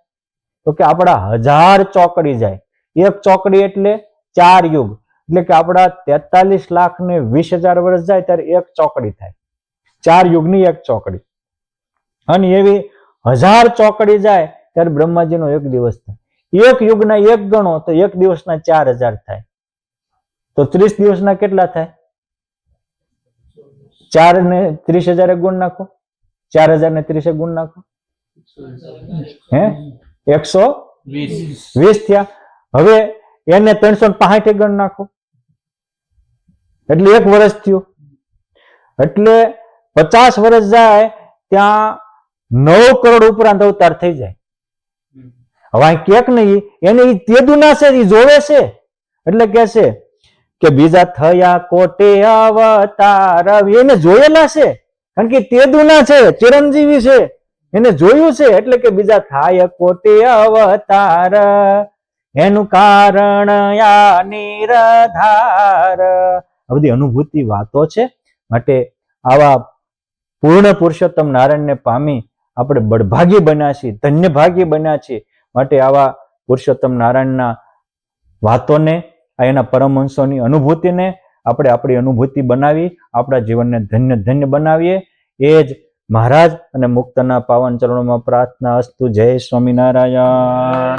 તો કે આપણા 1000 ચોકડી જાય. એક ચોકડી એટલે 4 યુગ, એટલે કે આપણા 43,20,000 વર્ષ જાય ત્યારે એક ચોકડી થાય. 4 યુગની એક ચોકડી. અને એવી 1000 ચોકડી જાય ત્યારે બ્રહ્માજીનો એક દિવસ થાય. એક યુગના એક ગણો તો એક દિવસના 4000 થાય. તો 30 દિવસના કેટલા થાય? 4 ને 30,000 ગુણ નાખો, 4000 ને 30 ગુણ નાખો, હે 120 થયા. હવે એને 365 ગણ નાખો એટલે 1 વર્ષ થયું. એટલે 50 વર્ષ જાય ત્યાં 9 કરોડ ઉપરાંત અવતાર થઈ જાય. હવે ક્યાંક નહીં એને તે દુના છે, એ જોવે છે એટલે કે છે કે બીજા થયા કોટે અવતાર. એને જોયેલા છે કારણ કે તે દુના છે, ચિરંજીવી છે, એને જોયું છે એટલે કે બીજા થાય કોટે અવતાર, એનું કારણ યા નિરાધાર. આ બધી અનુભૂતિ વાતો છે. માટે આવા પૂર્ણ પુરુષોત્તમ નારાયણને પામી આપણે બળભાગી બન્યા છીએ, ધન્ય ભાગી બન્યા છીએ. માટે આવા પુરુષોત્તમ નારાયણના વાતોને, એના પરમહંસોની અનુભૂતિને આપણે આપણી અનુભૂતિ બનાવી આપણા જીવનને ધન્ય ધન્ય બનાવીએ. એ જ મહારાજ અને મુક્તના પાવન ચરણોમાં પ્રાર્થના અસ્તુ. જય સ્વામિનારાયણ.